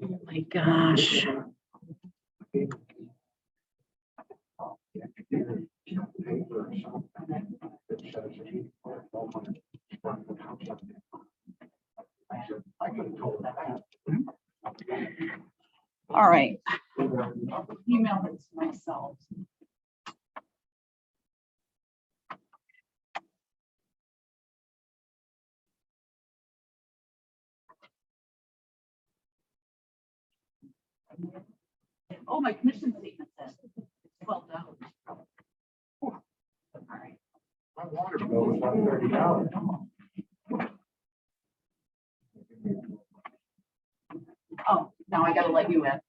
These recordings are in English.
Oh my gosh. All right. Email it to myself. Oh, my commission statement says it's $12. All right. My water bill was about $30. Oh, now I gotta let you in.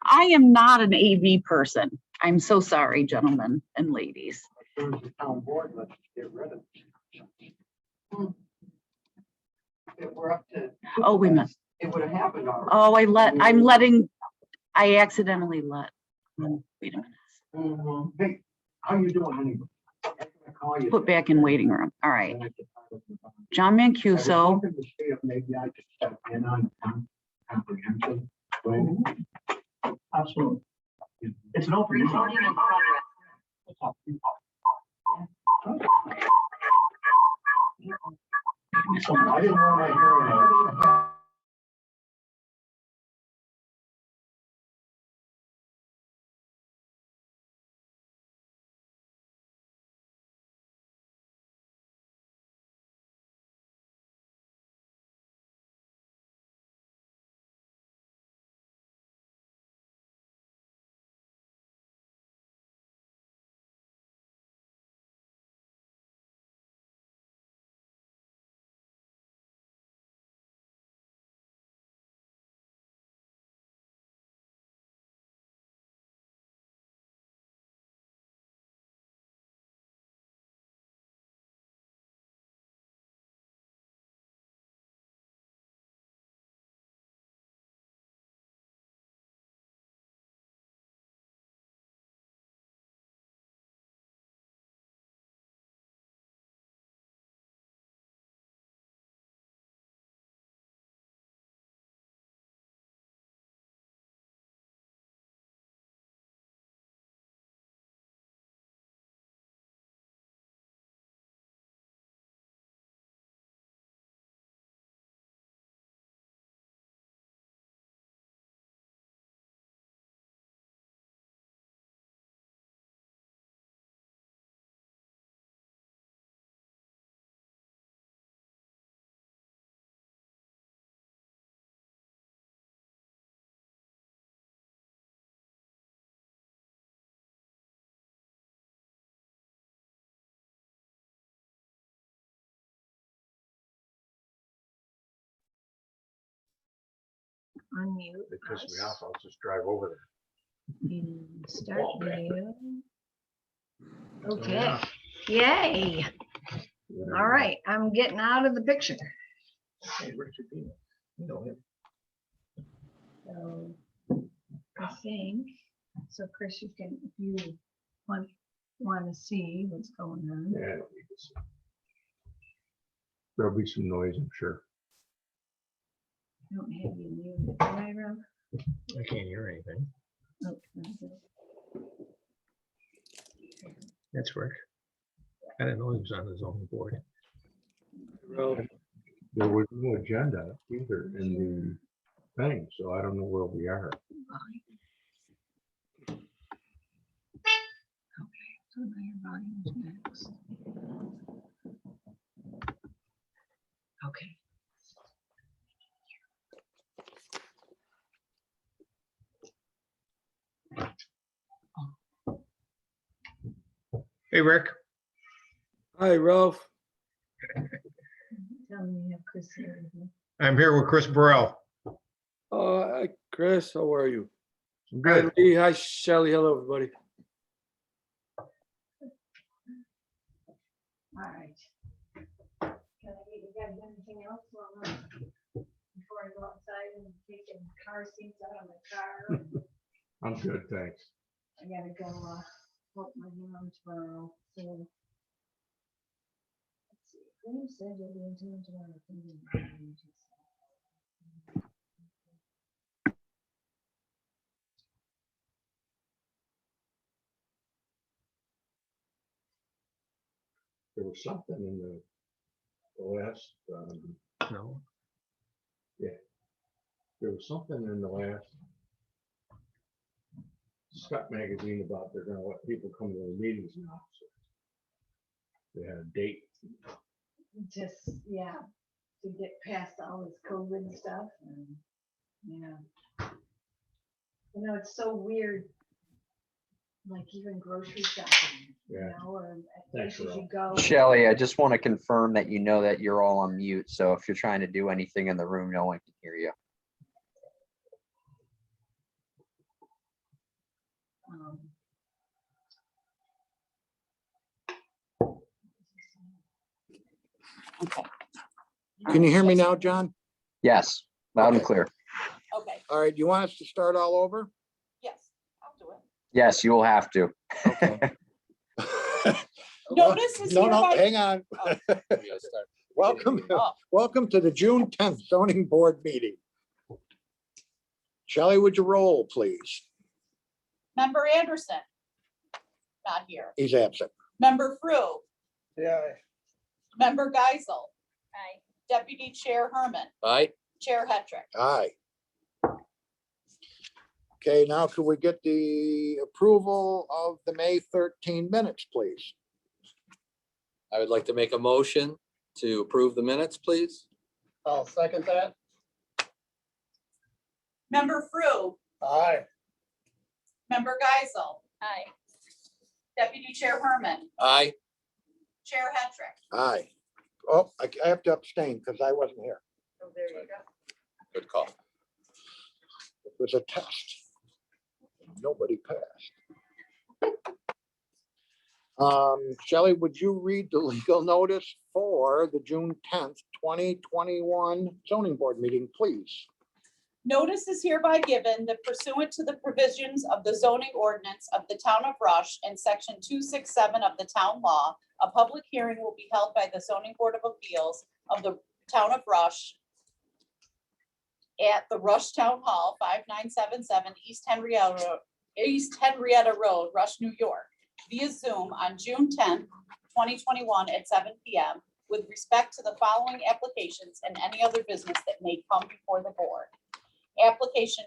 I am not an AV person. I'm so sorry, gentlemen and ladies. As soon as the town board, let's get rid of it. If we're up to. Oh, wait a minute. It would have happened already. Oh, I accidentally let. Wait a minute. Hey, how you doing anyway? I'm gonna call you. Put back in waiting room. All right. John Mancuso. Maybe I could step in on comprehensive. planning. Absolutely. It's an open. I didn't want my hearing aid. Unmute. It pisses me us off. I'll just drive over there. and start video. Okay, yeah. yay. All right, I'm getting out of the picture. Hey, Richard Bean. You know him. So I think, so Chris, you can, if you want to see what's going on. Yeah, I don't need to see. There'll be some noise, I'm sure. I don't have you muted, do I, Rob? I can't hear anything. Oh, no, good. That's right. I didn't know he was on his own board. There was no agenda either in the thing, so I don't know where we are. Okay, so now your volume's next. Okay. Hey, Rick. Hi, Ralph. Tell me you have Chris here with you. I'm here with Chris Burrell. Hi, Chris. How are you? Good. Hi, Lee. Hi, Shelley. Hello, everybody. right. Can I get you guys anything else before I go outside and take the car seats out of my car? I'm good, thanks. I gotta go, help my mom tomorrow, so. Let's see, who said you'll be in town tomorrow? There was something in the last, no. Yeah. There was something in the last Scott magazine about they're gonna let people come to the meetings now. So they had a date. Just, yeah, to get past all this COVID stuff and, yeah. You know, it's so weird. Like even grocery shopping, you Yeah. know, or at Thanks, places Earl. you go. Shelley, I just want to confirm that you know that you're all on mute, so if you're trying to do anything in the room, no one can hear you. um, Can you hear me now, John? Yes, loud and Okay. clear. Okay, All right, you want us to start all over? yes, I'll do it. Yes, you will have to. Okay. Notice is No, hereby- hang on. Welcome, Oh. welcome to the June 10th zoning board meeting. Shelley, would you roll, please? Member Anderson. Not here. He's absent. Member Frew. Yeah. Member Geisel. Aye. Deputy Chair Herman. Aye. Chair Hetrick. Aye. Okay, now could we get the approval of the May 13 minutes, please? I would like to make a motion to approve the minutes, please. I'll second that. Member Frew. Aye. Member Geisel. Aye. Deputy Chair Herman. Aye. Chair Hetrick. Aye. Oh, I have to abstain because I wasn't here. Oh, there you go. Good call. It was a test. Nobody passed. Shelley, would you read the legal notice for the June 10th, 2021 zoning board meeting, please? Notice is hereby given that pursuant to the provisions of the zoning ordinance of the town of Rush and section 267 of the town law, a public hearing will be held by the zoning board of appeals of the town of Rush at the Rush Town Hall, 5977 East Henrietta Road, Rush, New York, via Zoom on June 10th, 2021 at 7 p.m. with respect to the following applications and any other business that may come before the board. Application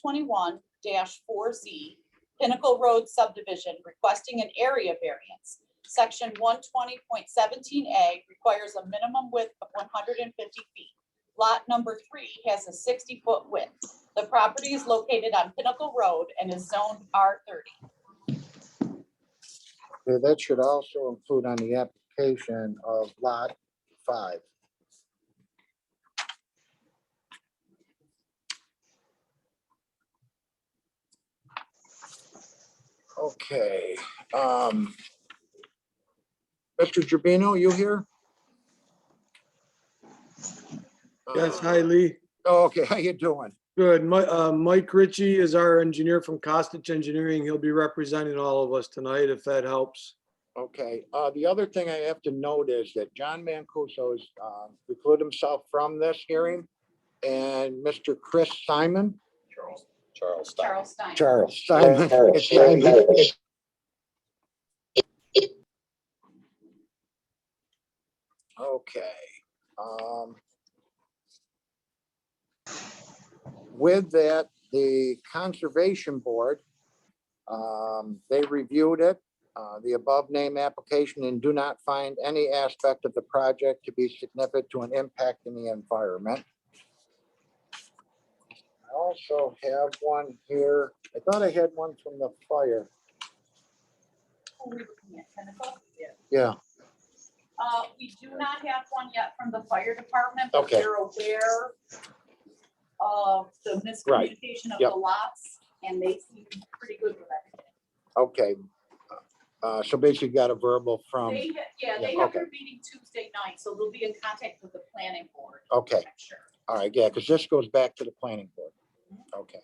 2021-4Z, Pinnacle Road subdivision requesting an area variance. Section 120.17A requires a minimum width of 150 feet. Lot number 3 has a 60-foot width. The property is located on Pinnacle Road and is zoned R30. Okay, that should also include on the application of lot 5. Okay, Mr. Gerbino, you here? Yes, hi Lee. Oh, okay, how you doing? Good. Mike Ritchie is our engineer from Costitch Engineering. He'll be representing all of us tonight, if that helps. Okay, the other thing I have to note is that John Mancuso has recluded himself from this hearing, and Mr. Chris Simon. Charles Stein. Charles Stein. Charles Simon. It's Simon. Okay. With that, the Conservation Board, they reviewed it, the above named application, and do not find any aspect of the project to be significant to an impact in the environment. I also have one here. I thought I had one from the fire. Who are we looking at? Pinnacle? Yeah, We do not have one yet from the fire department, but Okay. they're aware of the miscommunication of Yep. the lots, and they seem pretty good with everything. okay. So basically got a verbal from, They, yeah, they yeah, have their okay. meeting Tuesday night, so they'll be in contact with the planning board. Okay. I'm sure. All right, yeah, because this goes back to the planning board. Okay.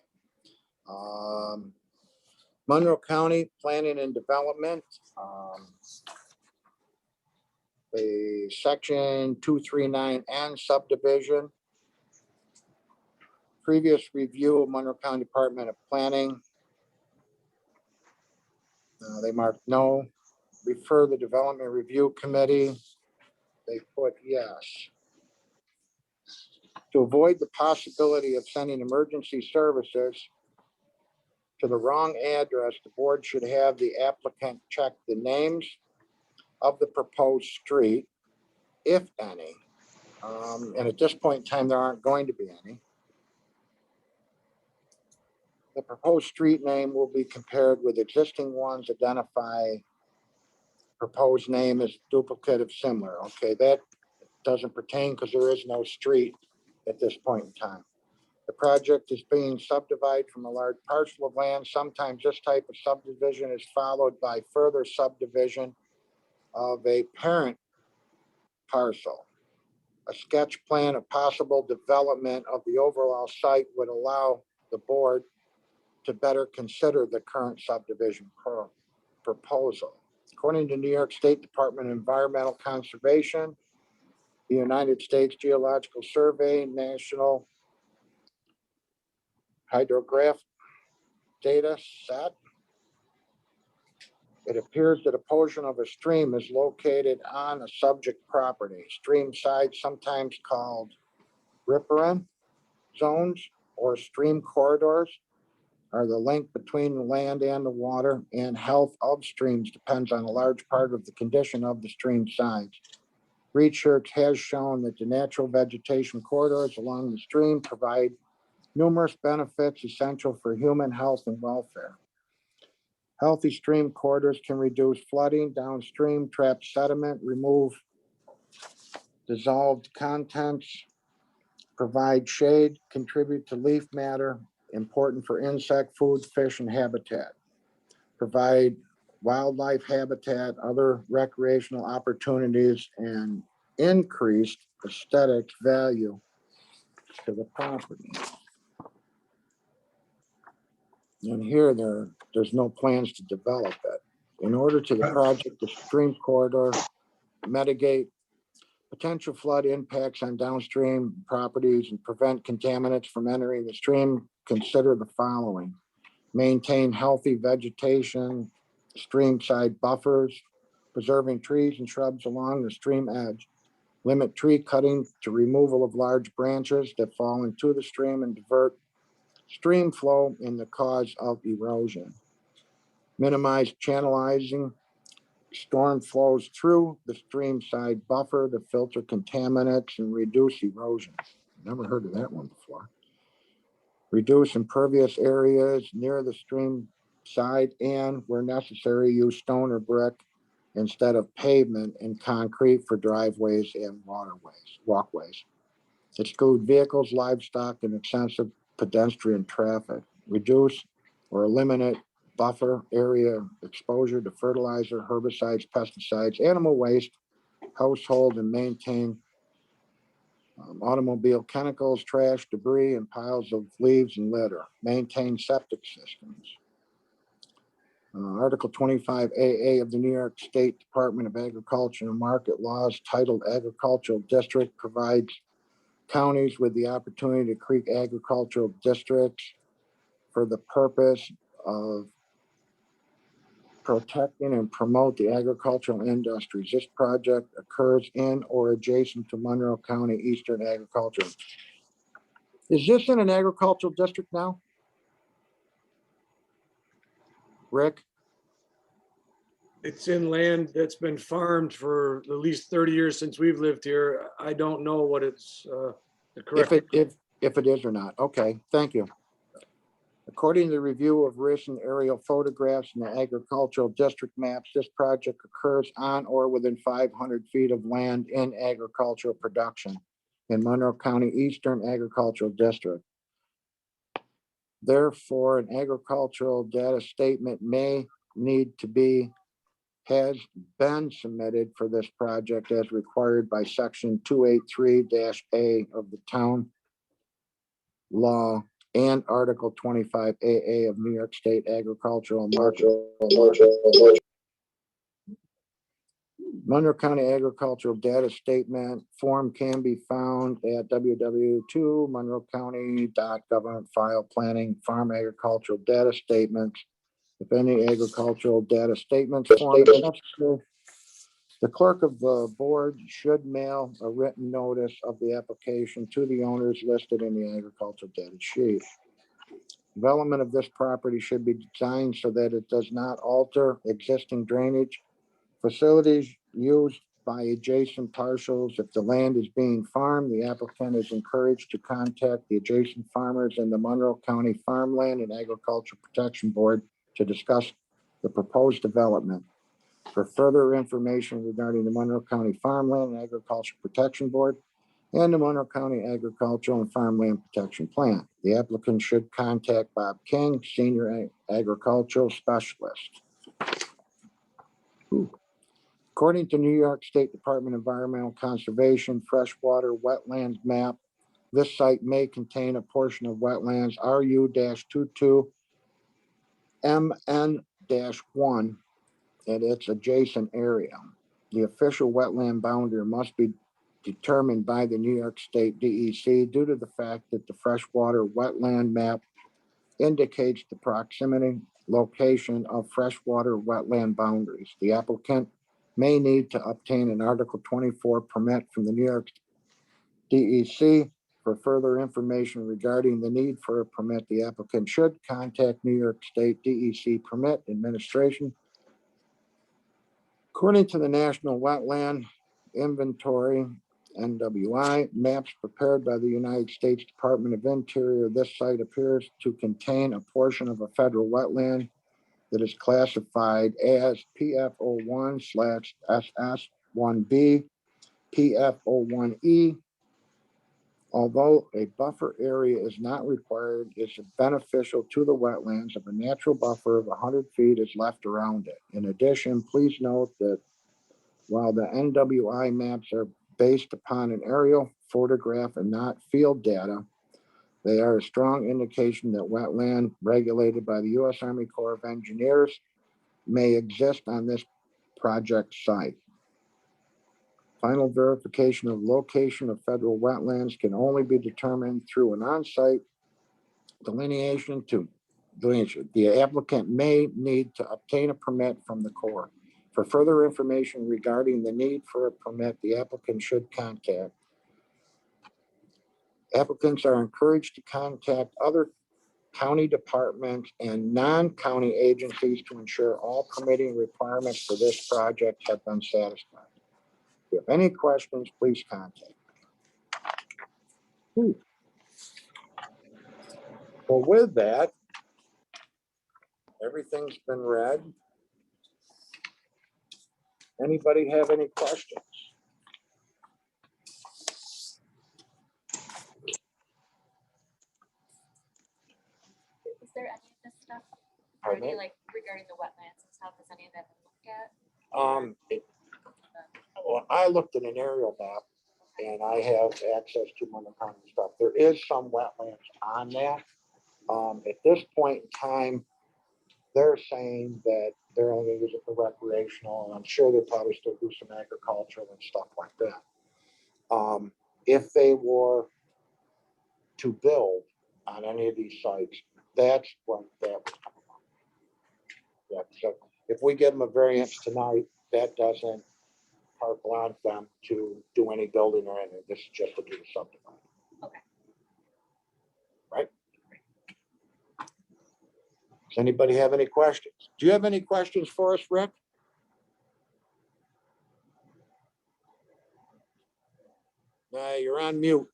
Monroe County Planning and Development. The section 239N subdivision. Previous review of Monroe County Department of Planning. They marked no. Refer the Development Review Committee. They put yes. To avoid the possibility of sending emergency services to the wrong address, the board should have the applicant check the names of the proposed street, if any. And at this point in time, there aren't going to be any. The proposed street name will be compared with existing ones, identify proposed name as duplicate of similar. Okay, that doesn't pertain because there is no street at this point in time. The project is being subdivided from a large parcel of land. Sometimes this type of subdivision is followed by further subdivision of a parent parcel. A sketch plan of possible development of the overall site would allow the board to better consider the current subdivision proposal. According to New York State Department of Environmental Conservation, the United States Geological Survey, National Hydrograph Data Set, it appears that a portion of a stream is located on a subject property. Stream sides, sometimes called riparian zones or stream corridors, are the link between the land and the water, and health of streams depends on a large part of the condition of the stream sides. Research has shown that the natural vegetation corridors along the stream provide numerous benefits essential for human health and welfare. Healthy stream corridors can reduce flooding downstream, trap sediment, remove dissolved contents, provide shade, contribute to leaf matter, important for insect, food, fish, and habitat, provide wildlife habitat, other recreational opportunities, and increased aesthetic value to the property. And here there's no plans to develop it. In order to the project, the stream corridor mitigate potential flood impacts on downstream properties and prevent contaminants from entering the stream, consider the following: maintain healthy vegetation, stream side buffers, preserving trees and shrubs along the stream edge, limit tree cutting to removal of large branches that fall into the stream and divert stream flow in the cause of erosion, minimize channelizing storm flows through the stream side buffer to filter contaminants and reduce erosion. Never heard of that one before. Reduce impervious areas near the stream side, and where necessary, use stone or brick instead of pavement and concrete for driveways and walkways. Exclude vehicles, livestock, and excessive pedestrian traffic. Reduce or eliminate buffer area exposure to fertilizer, herbicides, pesticides, animal waste, household, and maintain automobile chemicals, trash, debris, and piles of leaves and litter. Maintain septic systems. Article 25AA of the New York State Department of Agriculture and Market Laws, titled Agricultural District, provides counties with the opportunity to create agricultural districts for the purpose of protecting and promote the agricultural industries. This project occurs in or adjacent to Monroe County Eastern Agriculture. Is this in an agricultural district now? Rick? It's in land that's been farmed for at least 30 years since we've lived here. I don't know what it's the correct. If it is or not. Okay, thank you. According to the review of recent aerial photographs in the agricultural district maps, this project occurs on or within 500 feet of land in agricultural production in Monroe County Eastern Agricultural District. Therefore, an agricultural data statement may need to be has been submitted for this project as required by section 283-A of the town law and Article 25 AA of New York State Agricultural Market. Monroe County Agricultural Data Statement form can be found at www.monroecounty.gov file planning farm agricultural data statements. If any agricultural data statements form is necessary, the clerk of the board should mail a written notice of the application to the owners listed in the agricultural data sheet. Development of this property should be designed so that it does not alter existing drainage facilities used by adjacent parcels. If the land is being farmed, the applicant is encouraged to contact the adjacent farmers and the Monroe County Farmland and Agriculture Protection Board to discuss the proposed development. For further information regarding the Monroe County Farmland and Agriculture Protection Board and the Monroe County Agricultural and Farmland Protection Plan, the applicant should contact Bob King, Senior Agricultural Specialist. According to New York State Department of Environmental Conservation Freshwater Wetlands Map, this site may contain a portion of wetlands RU-22 MN-1 and its adjacent area. The official wetland boundary must be determined by the New York State DEC due to the fact that the freshwater wetland map indicates the proximity location of freshwater wetland boundaries. The applicant may need to obtain an Article 24 permit from the New York DEC. For further information regarding the need for a permit, the applicant should contact New York State DEC Permit Administration. According to the National Wetland Inventory, NWI, maps prepared by the United States Department of Interior, this site appears to contain a portion of a federal wetland that is classified as PF01/SS1B, PF01E. Although a buffer area is not required, it's beneficial to the wetlands if a natural buffer of 100 feet is left around it. In addition, please note that while the NWI maps are based upon an aerial photograph and not field data, they are a strong indication that wetland regulated by the U.S. Army Corps of Engineers may exist on this project site. Final verification of location of federal wetlands can only be determined through an on-site delineation. The applicant may need to obtain a permit from the Corps. For further information regarding the need for a permit, the applicant should contact. Applicants are encouraged to contact other county departments and non-county agencies to ensure all permitting requirements for this project have been satisfied. If you have any questions, please contact me. Well, with that, everything's been read. Anybody have any questions? Is there any of this stuff Pardon me? already, like regarding the wetlands and stuff? Has any of that been looked at? Well, I looked at an aerial map and I have access to Monroe County stuff. There is some wetlands on that. At this point in time, they're saying that they're only using it for recreational, and I'm sure they'll probably still do some agricultural and stuff like that. If they were to build on any of these sites, that's what that would come up. Yeah, so if we give them a variance tonight, that doesn't carte blanche them to do any building or anything. This is just to do the subdivision. Okay. Right? Does anybody have any questions? Do you have any questions for us, Rick? You're on mute.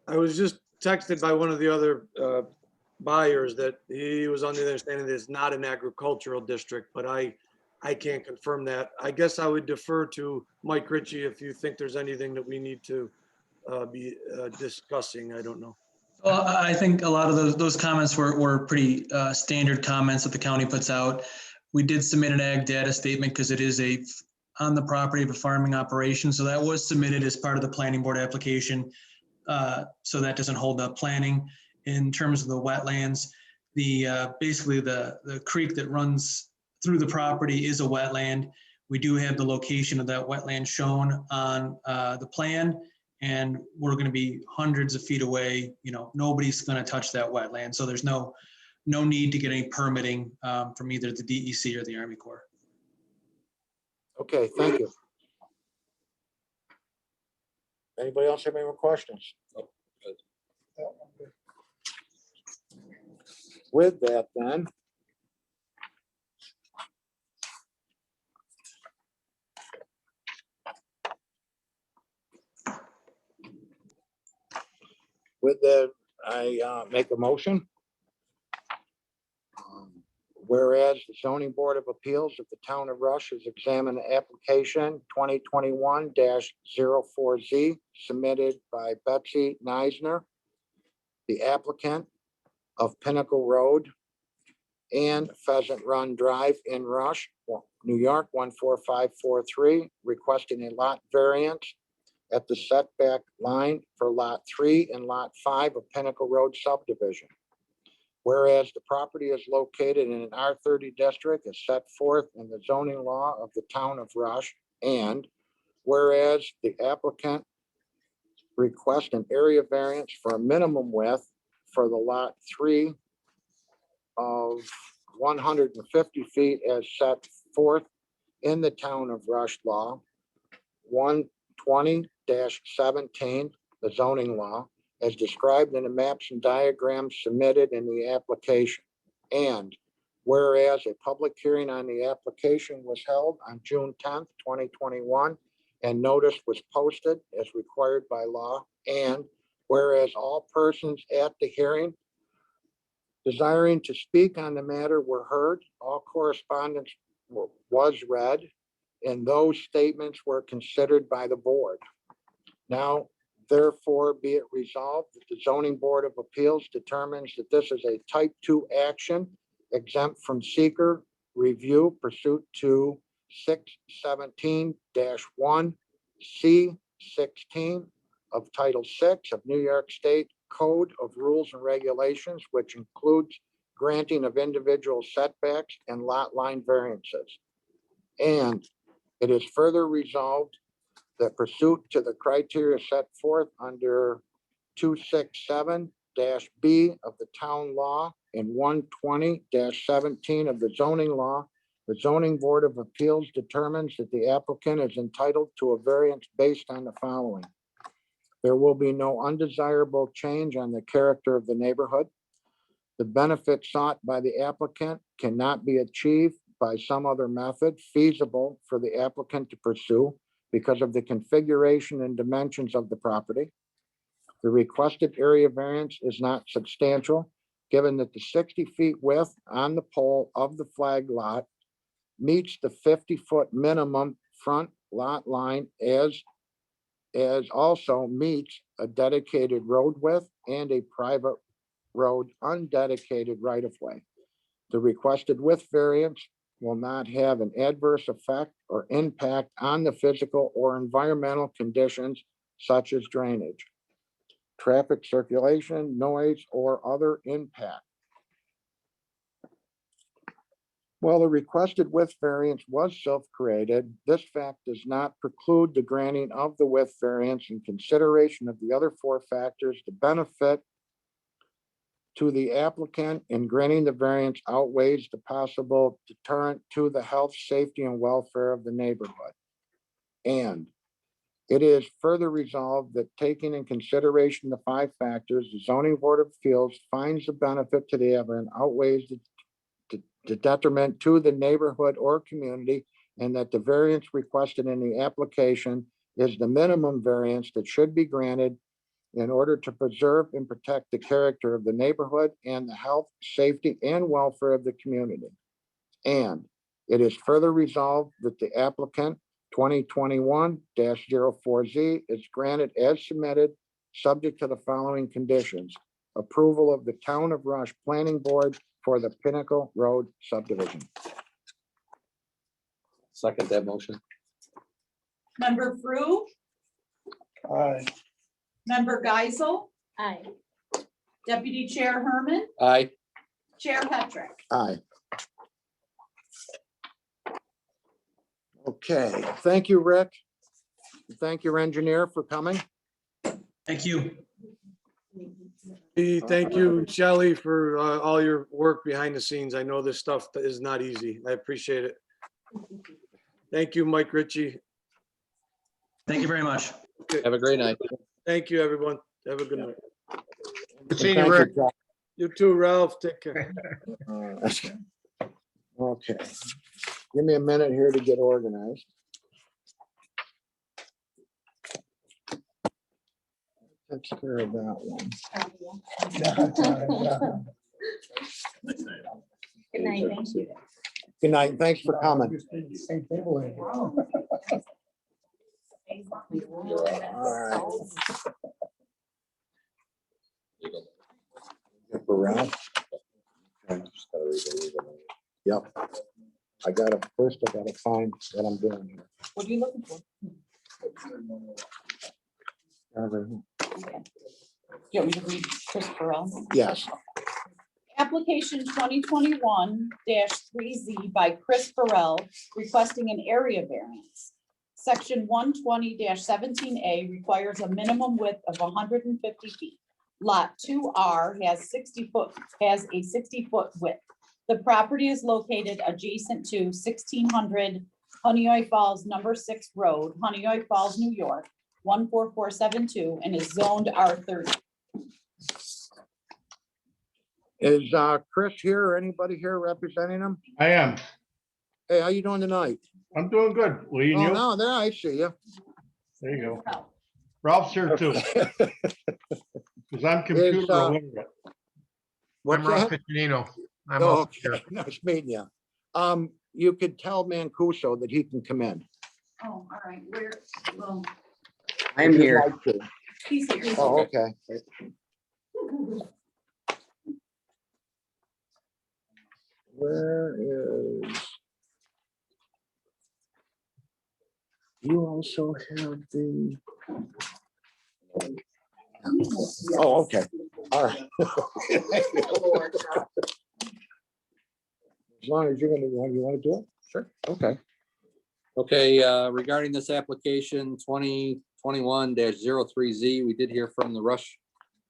I was just texted by one of the other buyers that he was under the understanding that it's not an agricultural district, but I can't confirm that. I guess I would defer to Mike Ritchie if you think there's anything that we need to be discussing. I don't know. Well, I think a lot of those comments were pretty standard comments that the county puts out. We did submit an ag data statement because it is on the property of a farming operation. So that was submitted as part of the planning board application. So that doesn't hold up planning. In terms of the wetlands, basically the creek that runs through the property is a wetland. We do have the location of that wetland shown on the plan, and we're going to be hundreds of feet away. Nobody's going to touch that wetland. So there's no need to get any permitting from either the DEC or the Army Corps. Okay, thank you. Anybody else have any more questions? With that then. With that, I make a motion. Whereas the zoning board of appeals of the town of Rush has examined the application 2021-04Z submitted by Betsy Neisner, the applicant of Pinnacle Road and Pheasant Run Drive in Rush, New York 14543, requesting a lot variance at the setback line for lot 3 and lot 5 of Pinnacle Road subdivision. Whereas the property is located in an R30 district as set forth in the zoning law of the town of Rush, and whereas the applicant requests an area variance for a minimum width for the lot 3 of 150 feet as set forth in the town of Rush law 120-17, the zoning law, as described in the maps and diagrams submitted in the application. And whereas a public hearing on the application was held on June 10th, 2021, and notice was posted as required by law. And whereas all persons at the hearing desiring to speak on the matter were heard, all correspondence was read, and those statements were considered by the board. Now, therefore, be it resolved that the zoning board of appeals determines that this is a type 2 action exempt from seeker review pursuant to 617-1C16 of Title 6 of New York State Code of Rules and Regulations, which includes granting of individual setbacks and lot line variances. And it is further resolved that pursuant to the criteria set forth under 267-B of the town law and 120-17 of the zoning law, the zoning board of appeals determines that the applicant is entitled to a variance based on the following. There will be no undesirable change on the character of the neighborhood. The benefit sought by the applicant cannot be achieved by some other method feasible for the applicant to pursue because of the configuration and dimensions of the property. The requested area variance is not substantial, given that the 60 feet width on the pole of the flag lot meets the 50-foot minimum front lot line as also meets a dedicated road width and a private road undedicated right-of-way. The requested width variance will not have an adverse effect or impact on the physical or environmental conditions such as drainage, traffic circulation, noise, or other impact. While the requested width variance was self-created, this fact does not preclude the granting of the width variance in consideration of the other 4 factors. The benefit to the applicant in granting the variance outweighs the possible deterrent to the health, safety, and welfare of the neighborhood. And it is further resolved that taking in consideration the 5 factors, the zoning board of appeals finds the benefit to the applicant outweighs the detriment to the neighborhood or community, and that the variance requested in the application is the minimum variance that should be granted in order to preserve and protect the character of the neighborhood and the health, safety, and welfare of the community. And it is further resolved that the applicant 2021-04Z is granted as submitted, subject to the following conditions: approval of the Town of Rush Planning Board for the Pinnacle Road subdivision. second that motion. Member Frew, Aye. Member Geisel, Aye. Deputy Chair Herman, Aye. Chair Petrick. Aye. Okay, thank you, Rick. Thank your engineer for coming. Thank you. Thank you, Shelley, for all your work behind the scenes. I know this stuff is not easy. I appreciate it. Thank you, Mike Ritchie. Thank you very much. Have a great night. Thank you, everyone. Have a good night. And thank you, John. You too, Ralph. Take care. Okay, give me a minute here to get organized. Takes care of that one. Good night, thank you. Good night, and thanks for coming. All right. For Ralph. Yep. I gotta find what I'm doing here. What are you looking for? You want me to read Chris Burrell? Yes, Application 2021-3Z by Chris Burrell requesting an area variance. Section 120-17A requires a minimum width of 150 feet. Lot 2R has a 60-foot width. The property is located adjacent to 1600 Honeoye Falls No. 6 Road, Honeoye Falls, New York, 14472, and is zoned R30. is Chris here or anybody here representing him? I am. Hey, how you doing tonight? I'm doing good. Lee and Oh, you? no, there, I see you. There you go. Ralph's here too, because I'm computer illiterate. What's that? Piccinino. Oh, okay, nice meeting you. You could tell Mancuso that he can come in. Oh, all right, where, well, I'm If you'd here. like to. he's here. Oh, okay. Where is? You also have the. Oh, okay, all right. As long as you're gonna, you want to do it? Sure, okay. Okay, regarding this application 2021-03Z, we did hear from the Rush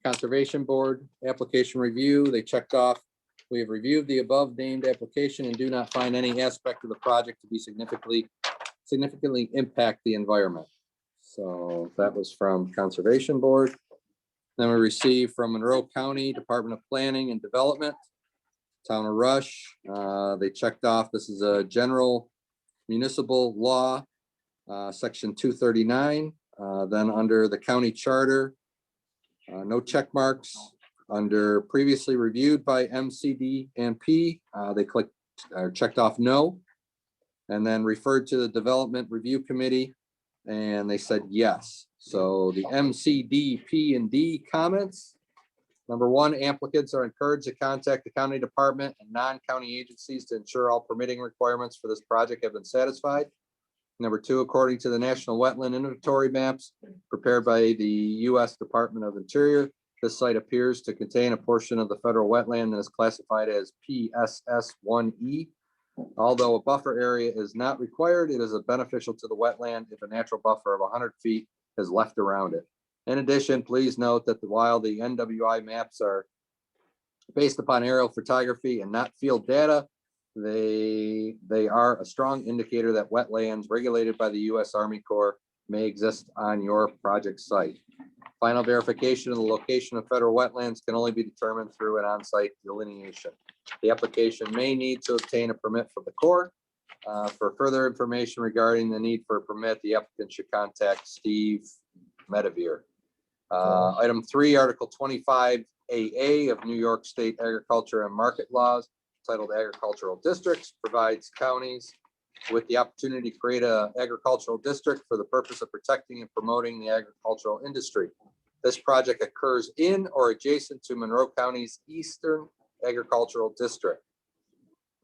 Conservation Board application review. They checked off. We have reviewed the above named application and do not find any aspect of the project to be significantly impact the environment. So that was from Conservation Board. Then we received from Monroe County Department of Planning and Development, Town of Rush. They checked off, this is a general municipal law, section 239. Then under the county charter, no check marks. Under previously reviewed by MCD&P, they clicked or checked off no. And then referred to the Development Review Committee, and they said yes. So the MCD&P comments. Number one, applicants are encouraged to contact the county department and non-county agencies to ensure all permitting requirements for this project have been satisfied. Number two, according to the National Wetland Inventory Maps prepared by the U.S. Department of Interior, this site appears to contain a portion of the federal wetland that is classified as PSS 1E. Although a buffer area is not required, it is beneficial to the wetland if a natural buffer of 100 feet is left around it. In addition, please note that while the NWI maps are based upon aerial photography and not field data, they are a strong indicator that wetlands regulated by the U.S. Army Corps may exist on your project site. Final verification of the location of federal wetlands can only be determined through an on-site delineation. The application may need to obtain a permit from the Corps. For further information regarding the need for a permit, the applicant should contact Steve Medevere. Item 3, Article 25 AA of New York State Agriculture and Market Laws, titled Agricultural Districts, provides counties with the opportunity to create an agricultural district for the purpose of protecting and promoting the agricultural industry. This project occurs in or adjacent to Monroe County's Eastern Agricultural District.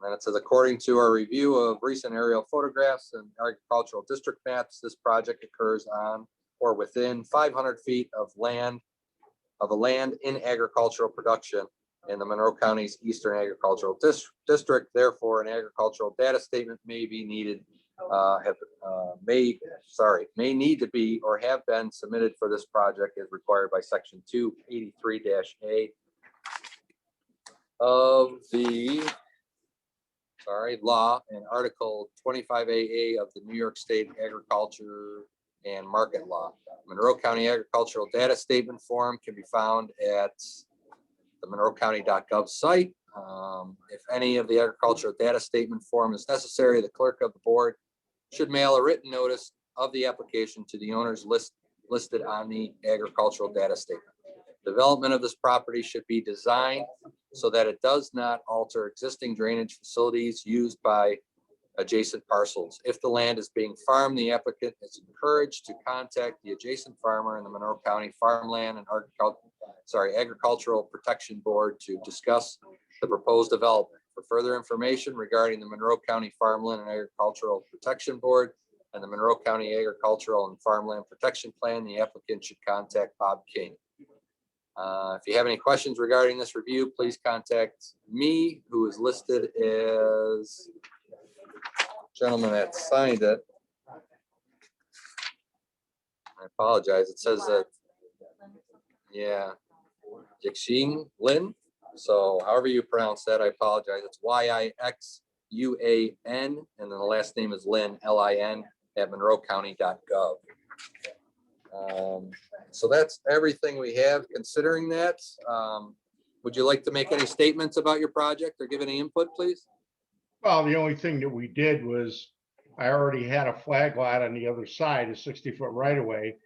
then it says, according to our review of recent aerial photographs and agricultural district maps, this project occurs on or within 500 feet of a land in agricultural production in the Monroe County's Eastern Agricultural District. Therefore, an agricultural data statement may be needed, may need to be or have been submitted for this project as required by section 283-A of the law and article 25AA of the New York State Agriculture and Market Law. Monroe County Agricultural Data Statement Form can be found at the monroecounty.gov site. If any of the agricultural data statement form is necessary, the clerk of the board should mail a written notice of the application to the owners listed on the agricultural data statement. Development of this property should be designed so that it does not alter existing drainage facilities used by adjacent parcels. If the land is being farmed, the applicant is encouraged to contact the adjacent farmer in the Monroe County Farmland and Agricultural Protection Board to discuss the proposed development. For further information regarding the Monroe County Farmland and Agricultural Protection Board and the Monroe County Agricultural and Farmland Protection Plan, the applicant should contact Bob King. If you have any questions regarding this review, please contact me, who is listed as gentleman that signed it. I apologize. It says that, yeah, Jixing Lin. So however you pronounce that, I apologize. It's YIXUAN, and then the last name is Lin, LIN, at monroecounty.gov. So that's everything we have. Considering that, would you like to make any statements about your project or give any input, please? Well, the only thing that we did was I already had a flag lot on the other side, a 60-foot right of way.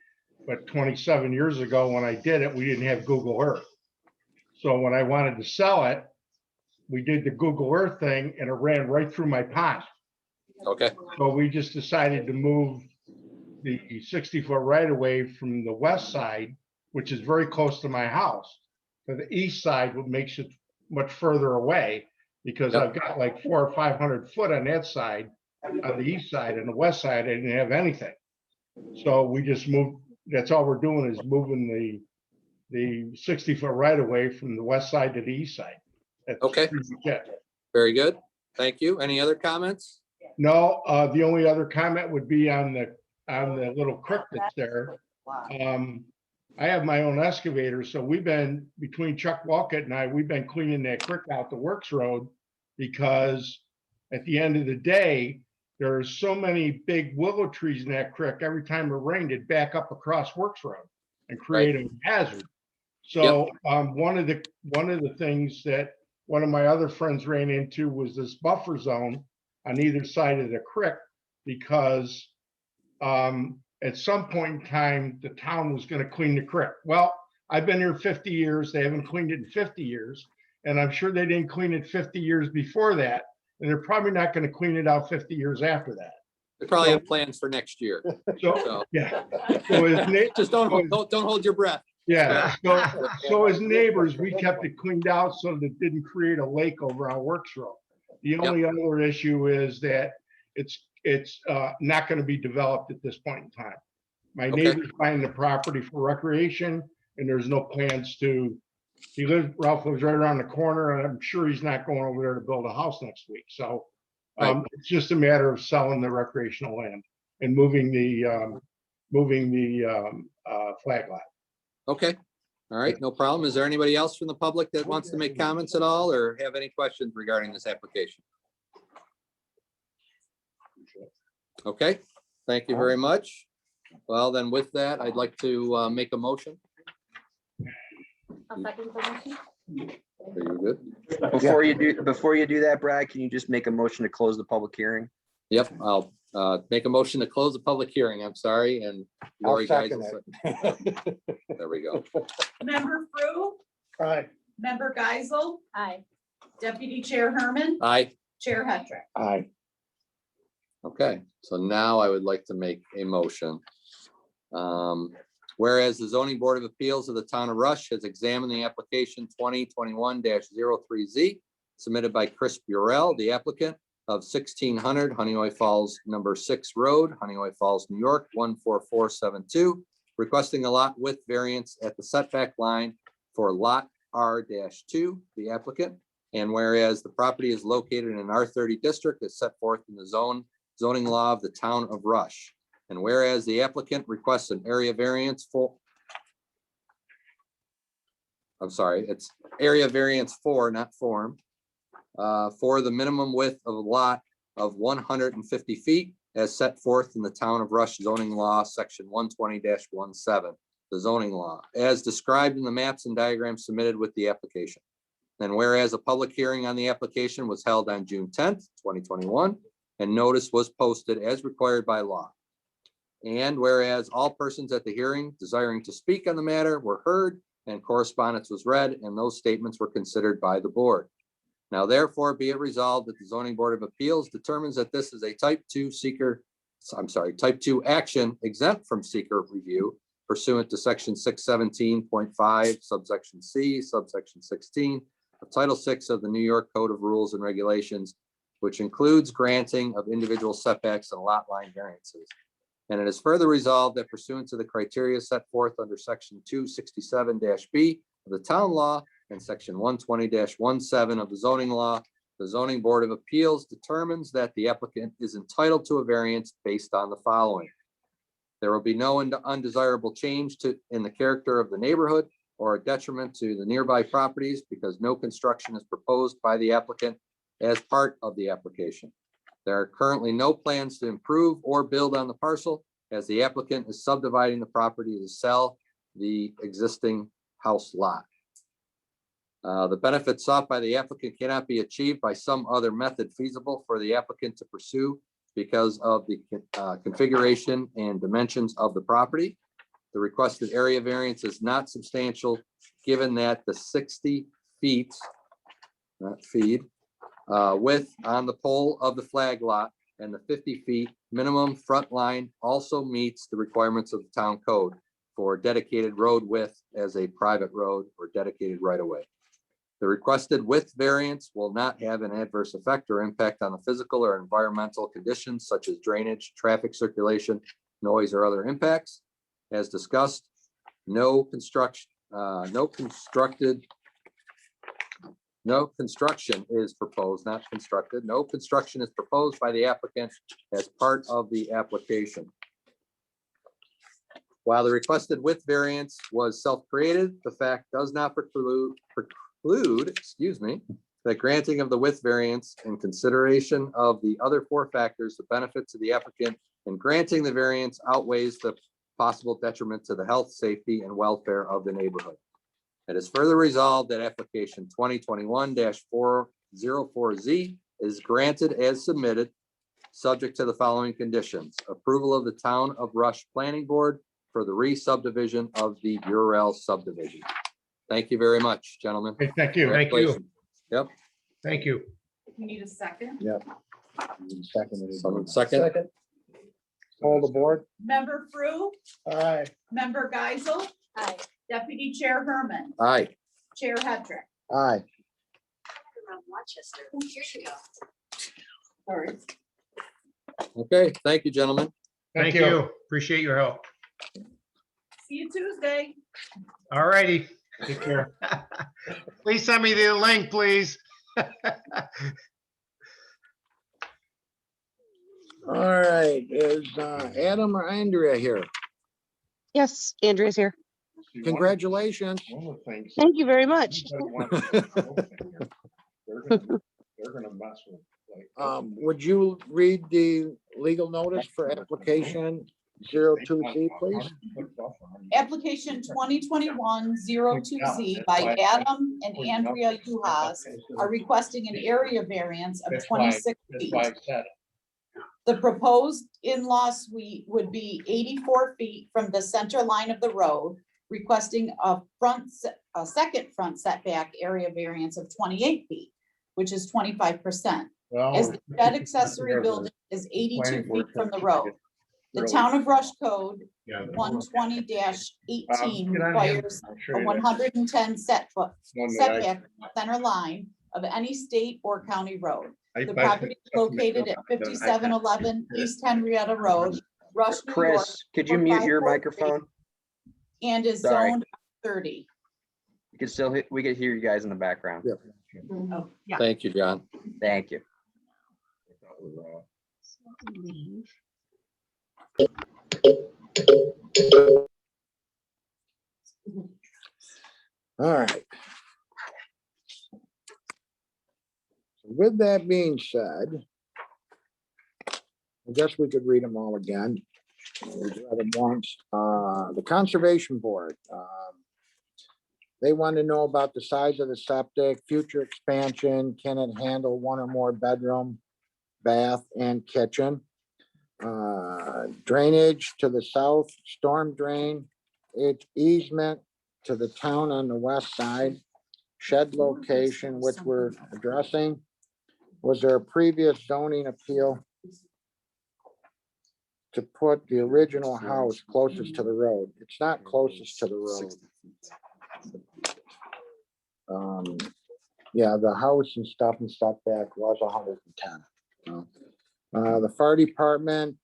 But 27 years ago, when I did it, we didn't have Google Earth. So when I wanted to sell it, we did the Google Earth thing and it ran right through my pond. Okay, So we just decided to move the 60-foot right of way from the west side, which is very close to my house, to the east side, what makes it much further away. Because Yep. I've got like 400 or 500 foot on that side, on the east side, and the west side, I didn't have anything. So we just moved, that's all we're doing is moving the 60-foot right away from the west side to the east side. That's Okay. pretty much it. very good. Thank you. Any other comments? No, the only other comment would be on the little creek that's there. I have my own excavator, so we've been, between Chuck Walcott and I, we've been cleaning that creek out the Works Road, because at the end of the day, there are so many big willow trees in that creek. Every time it rained, it'd back up across Works Road and create a hazard. So one of the things that one of my other friends ran into was this buffer zone on either side of the creek, because at some point in time, the town was going to clean the creek. Well, I've been here 50 years. They haven't cleaned it in 50 years. And I'm sure they didn't clean it 50 years before that. And they're probably not going to clean it out 50 years after that. We probably have plans for next year. So, yeah. So as Just don't hold your breath. yeah. So as neighbors, we kept it cleaned out so that it didn't create a lake over on Works Road. The only other issue is that it's not going to be developed at this point in time. My Okay. neighbor's buying the property for recreation, and there's no plans to. Ralph lives right around the corner, and I'm sure he's not going over there to build a house next week. So it's just a matter of selling the recreational land and moving the flag lot. Okay, all right, no problem. Is there anybody else from the public that wants to make comments at all or have any questions regarding this application? Okay, thank you very much. Well, then with that, I'd like to make a motion. I'll second the motion. Are you good? Before you do that, Brad, can you just make a motion to close the public hearing? Yep, I'll make a motion to close the public hearing. I'm sorry, and I'll Lori guys. second There we go. Member Frew, Right. Member Geisel, Aye. Deputy Chair Herman, Aye. Chair Hetrick. Aye. Okay, so now I would like to make a motion. Whereas the zoning board of appeals of the town of Rush has examined the application 2021-03Z submitted by Chris Burrell, the applicant, of 1600 Honeoye Falls number 6 Road, Honeoye Falls, New York, 14472, requesting a lot width variance at the setback line for lot R-2, the applicant. And whereas the property is located in an R30 district as set forth in the zoning law of the town of Rush. And whereas the applicant requests an area variance for, I'm sorry, it's area variance for, not form, for the minimum width of a lot of 150 feet as set forth in the town of Rush zoning law, section 120-17, the zoning law, as described in the maps and diagrams submitted with the application. And whereas a public hearing on the application was held on June 10th, 2021, and notice was posted as required by law. And whereas all persons at the hearing desiring to speak on the matter were heard and correspondence was read and those statements were considered by the board. Now therefore be it resolved that the zoning board of appeals determines that this is a type 2 action exempt from seeker review pursuant to section 617.5 subsection C subsection 16 of Title 6 of the New York Code of Rules and Regulations, which includes granting of individual setbacks and lot line variances. And it is further resolved that pursuant to the criteria set forth under section 267-B of the town law and section 120-17 of the zoning law, the zoning board of appeals determines that the applicant is entitled to a variance based on the following. There will be no undesirable change in the character of the neighborhood or a detriment to the nearby properties because no construction is proposed by the applicant as part of the application. There are currently no plans to improve or build on the parcel as the applicant is subdividing the property to sell the existing house lot. The benefits sought by the applicant cannot be achieved by some other method feasible for the applicant to pursue because of the configuration and dimensions of the property. The requested area variance is not substantial, given that the 60 feet, not feet, width on the pole of the flag lot and the 50 feet minimum front line also meets the requirements of the town code for dedicated road width as a private road or dedicated right of way. The requested width variance will not have an adverse effect or impact on the physical or environmental conditions such as drainage, traffic circulation, noise, or other impacts. As discussed, no construction is proposed, not constructed. No construction is proposed by the applicant as part of the application. While the requested width variance was self-created, the fact does not preclude, the granting of the width variance in consideration of the other 4 factors, the benefit to the applicant in granting the variance outweighs the possible detriment to the health, safety, and welfare of the neighborhood. It is further resolved that application 2021-404Z is granted as submitted, subject to the following conditions: approval of the Town of Rush Planning Board for the re-subdivision of the Burrell subdivision. Thank you very much, gentlemen. Okay, thank you. Thank you. Congratulations. Yep. Thank you. We need a second. Yep. Someone second. Hold the board. Member Frew, Aye. Member Geisel, Aye. Deputy Chair Herman, Aye. Chair Hedrick. Aye. Around Rochester. Here you go. Sorry. Okay, thank you, gentlemen. Thank you. Appreciate your help. See you Tuesday. All righty. Take care. Please send me the link, please. All right, is Adam or Andrea here? Yes, Andrea's here. Congratulations. Thank you very much. Would you read the legal notice for application 02Z, please? Application 2021-02Z by Adam and Andrea Uhas are requesting an area variance of 26 feet. The proposed in-law suite would be 84 feet from the center line of the road, requesting a second front setback area variance of 28 feet, which is 25%. As the shed accessory building is 82 feet from the road. The Town of Rush Code 120-18 requires a 110 setback center line of any state or county road. I The buy property is stuff from located at McDonald's, I- 5711 East Henrietta Road, Rush, New York, Chris, could you mute your 454 microphone? and is Sorry. zoned 30. You can still, we could hear you guys in the background. Yeah. Oh, yeah. Thank you, John. Thank you. Leave. All right. With that being said, I guess we could read them all again. We read them once. The Conservation Board, they want to know about the size of the septic, future expansion, can it handle one or more bedroom, bath, and kitchen? Drainage to the south, storm drain, its easement to the town on the west side, shed location, which we're addressing. Was there a previous zoning appeal to put the original house closest to the road? It's not closest to the road. Yeah, the house and stuff back was 110. The fire department,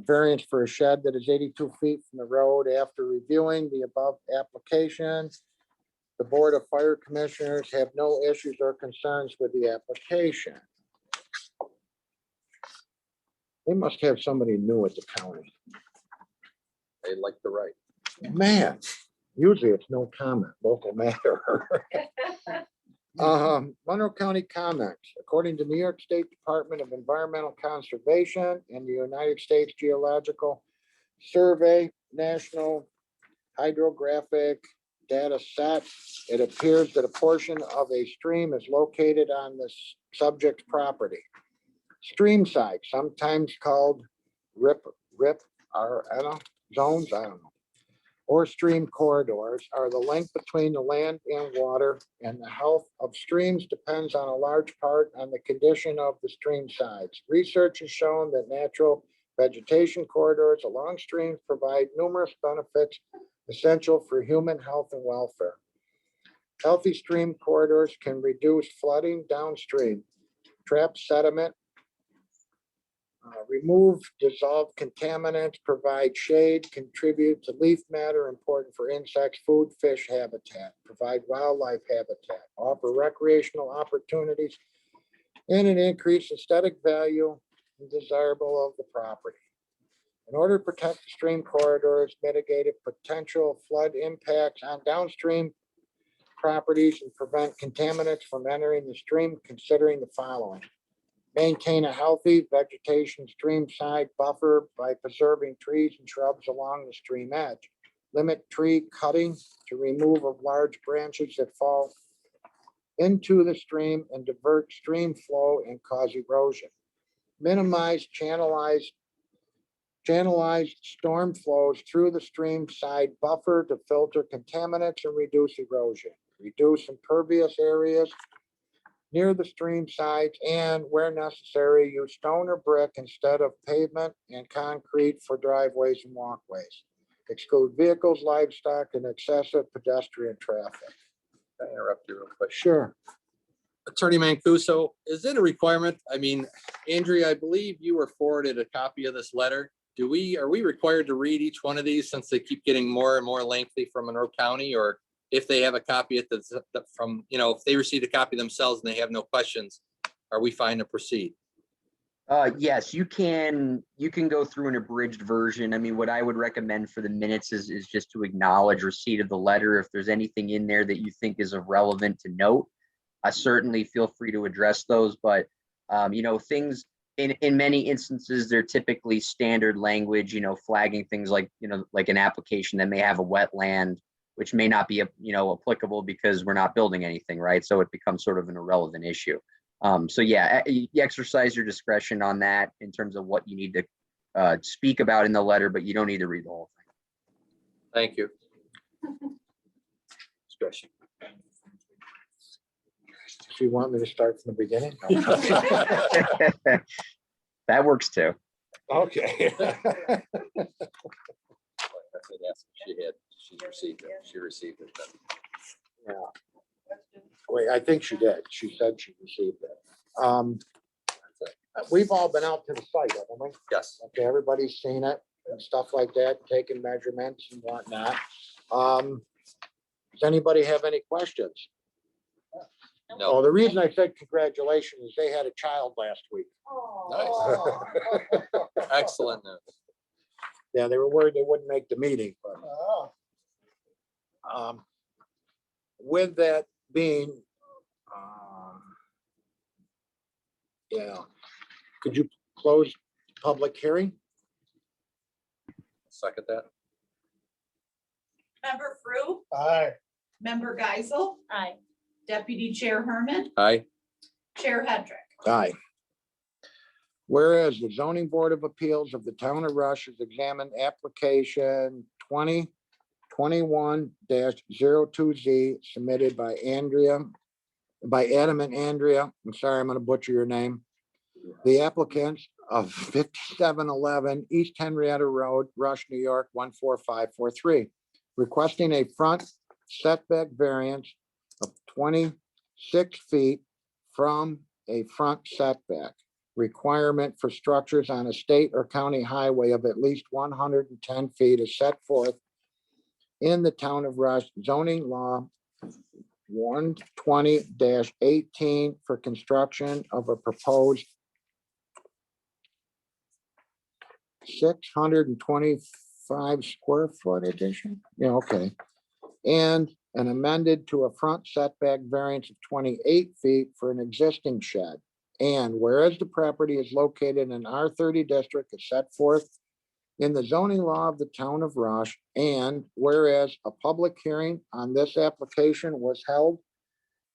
variance for a shed that is 82 feet from the road. After reviewing the above application, the Board of Fire Commissioners have no issues or concerns with the application. They must have somebody new at the county. They like the right. Man, usually it's no comment, local matter. Monroe County comments. According to New York State Department of Environmental Conservation and the United States Geological Survey National Hydrographic Data Set, it appears that a portion of a stream is located on the subject property. Stream side, sometimes called RIP zones, I don't know, or stream corridors, are the link between the land and water, and the health of streams depends on a large part on the condition of the stream sides. Research has shown that natural vegetation corridors along streams provide numerous benefits essential for human health and welfare. Healthy stream corridors can reduce flooding downstream, trap sediment, remove dissolved contaminants, provide shade, contribute to leaf matter important for insects, food, fish habitat, provide wildlife habitat, offer recreational opportunities, and an increased aesthetic value and desirable of the property. In order to protect the stream corridors, mitigate potential flood impacts on downstream properties, and prevent contaminants from entering the stream, considering the following. Maintain a healthy vegetation stream side buffer by preserving trees and shrubs along the stream edge. Limit tree cutting to remove of large branches that fall into the stream and divert stream flow and cause erosion. Minimize channelized storm flows through the stream side buffer to filter contaminants and reduce erosion. Reduce impervious areas near the stream sides, and where necessary, use stone or brick instead of pavement and concrete for driveways and walkways. Exclude vehicles, livestock, and excessive pedestrian traffic. Can I interrupt you real quick? Sure. Attorney Mancuso, is it a requirement? I mean, Andrea, I believe you were forwarded a copy of this letter. Are we required to read each one of these since they keep getting more and more lengthy from Monroe County? Or if they have a copy at from, if they receive a copy themselves and they have no questions, are we fine to proceed? Yes, you can go through an abridged version. I mean, what I would recommend for the minutes is just to acknowledge receipt of the letter. If there's anything in there that you think is of relevant to note, certainly feel free to address those. But, things in many instances, they're typically standard language, flagging things like, like an application that may have a wetland, which may not be, applicable because we're not building anything, right? So it becomes sort of an irrelevant issue. So yeah, you exercise your discretion on that in terms of what you need to speak about in the letter, but you don't need to read the whole thing. Thank you. Discretion. Do you want me to start from the beginning? That works too. Okay. She received it. She received it. Yeah. Wait, I think she did. She said she received it. We've all been out to the site, haven't we? Yes. Okay, everybody's seen it and stuff like that, taking measurements and whatnot. Does anybody have any questions? Oh, the reason I said congratulations is they had a child last week. Oh. Excellent news. Yeah, they were worried they wouldn't make the meeting, but. With that being, yeah, could you close public hearing? Second that. Member Frew, Aye. Member Geisel. Aye. Deputy Chair Herman, Aye. Chair Hendrick. Aye. Whereas the zoning board of appeals of the town of Rush has examined application 2021-02Z submitted by Adam and Andrea. I'm sorry, I'm gonna butcher your name. The applicants of 5711 East Henrietta Road, Rush, New York, 14543, requesting a front setback variance of 26 feet from a front setback requirement for structures on a state or county highway of at least 110 feet is set forth in the town of Rush zoning law 120-18 for construction of a proposed 625 square foot addition. Yeah, okay. And an amended to a front setback variance of 28 feet for an existing shed. And whereas the property is located in R30 district as set forth in the zoning law of the town of Rush, and whereas a public hearing on this application was held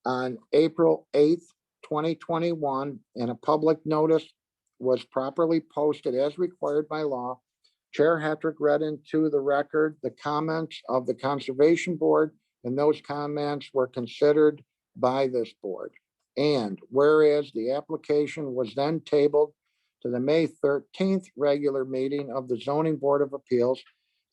on April 8th, 2021, and a public notice was properly posted as required by law, Chair Hetrick read into the record the comments of the Conservation Board, and those comments were considered by this board. And whereas the application was then tabled to the May 13th regular meeting of the Zoning Board of Appeals,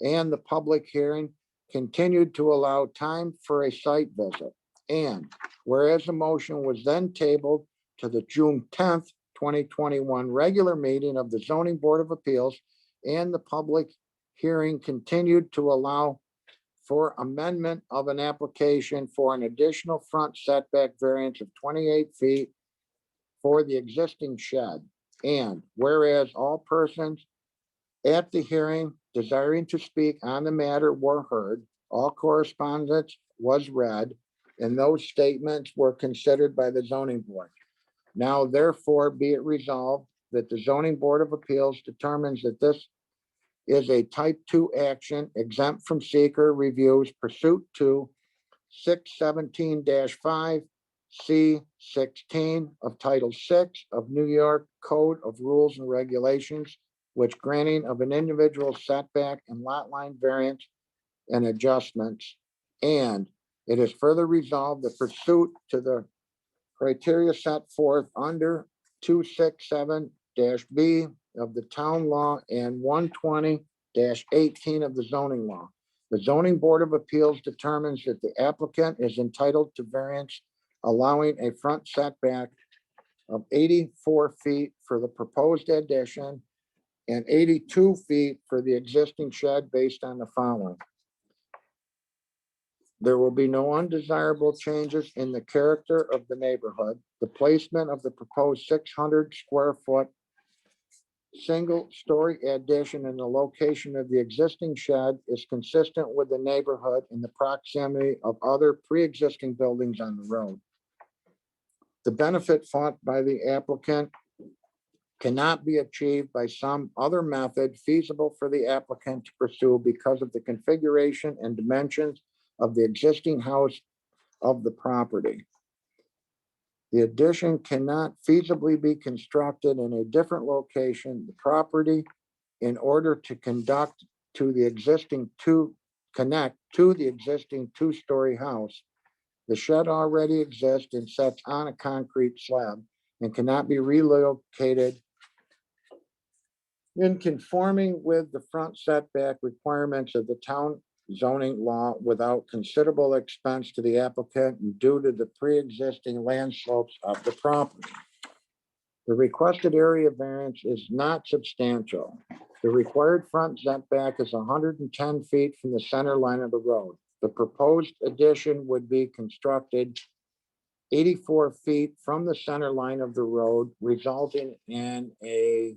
and the public hearing continued to allow time for a site visit. And whereas the motion was then tabled to the June 10th, 2021 regular meeting of the Zoning Board of Appeals, and the public hearing continued to allow for amendment of an application for an additional front setback variance of 28 feet for the existing shed. And whereas all persons at the hearing desiring to speak on the matter were heard, all correspondence was read, and those statements were considered by the zoning board. Now therefore be it resolved that the zoning board of appeals determines that this is a type 2 action exempt from seeker reviews pursuant to 617-5 C16 of Title 6 of New York Code of Rules and Regulations, which granting of an individual setback and lot line variance and adjustments. And it is further resolved that pursuant to the criteria set forth under 267-B of the town law and 120-18 of the zoning law, the zoning board of appeals determines that the applicant is entitled to variance allowing a front setback of 84 feet for the proposed addition and 82 feet for the existing shed based on the following. There will be no undesirable changes in the character of the neighborhood. The placement of the proposed 600 square foot single-story addition in the location of the existing shed is consistent with the neighborhood in the proximity of other pre-existing buildings on the road. The benefit sought by the applicant cannot be achieved by some other method feasible for the applicant to pursue because of the configuration and dimensions of the existing house of the property. The addition cannot feasibly be constructed in a different location, the property, in order to connect to the existing two-story house. The shed already exists and sits on a concrete slab and cannot be relocated in conforming with the front setback requirements of the town zoning law without considerable expense to the applicant and due to the pre-existing land slopes of the property. The requested area variance is not substantial. The required front setback is 110 feet from the center line of the road. The proposed addition would be constructed 84 feet from the center line of the road, resulting in a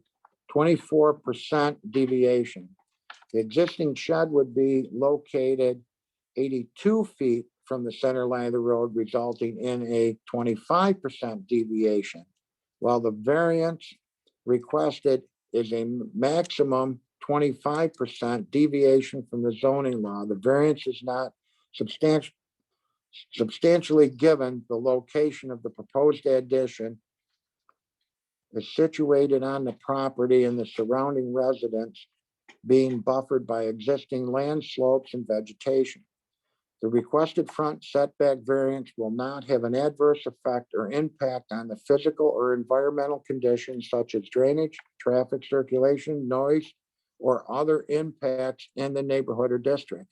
24% deviation. The existing shed would be located 82 feet from the center line of the road, resulting in a 25% deviation. While the variance requested is a maximum 25% deviation from the zoning law, the variance is not substantially given the location of the proposed addition is situated on the property and the surrounding residence being buffered by existing land slopes and vegetation. The requested front setback variance will not have an adverse effect or impact on the physical or environmental conditions such as drainage, traffic circulation, noise, or other impacts in the neighborhood or district.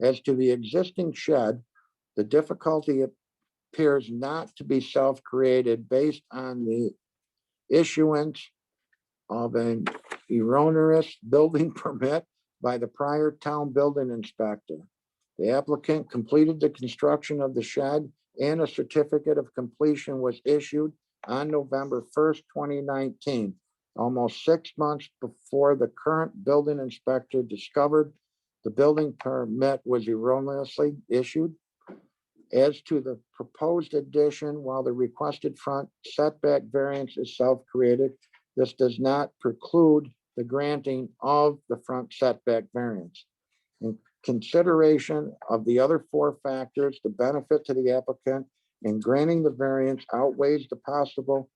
As to the existing shed, the difficulty appears not to be self-created based on the issuance of an erroneous building permit by the prior town building inspector. The applicant completed the construction of the shed and a certificate of completion was issued on November 1st, 2019, almost 6 months before the current building inspector discovered the building permit was erroneously issued. As to the proposed addition, while the requested front setback variance is self-created, this does not preclude the granting of the front setback variance. In consideration of the other 4 factors, the benefit to the applicant in granting the variance outweighs the possible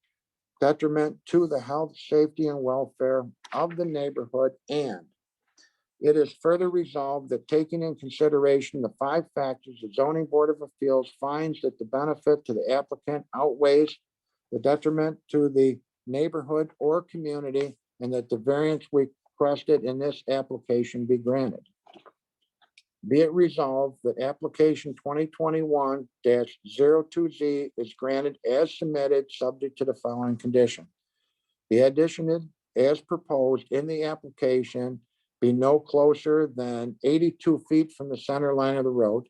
detriment to the health, safety, and welfare of the neighborhood, and it is further resolved that taking in consideration the 5 factors, the zoning board of appeals finds that the benefit to the applicant outweighs the detriment to the neighborhood or community, and that the variance requested in this application be granted. Be it resolved that application 2021-02Z is granted as submitted, subject to the following condition. The addition is as proposed in the application be no closer than 82 feet from the center line of the road.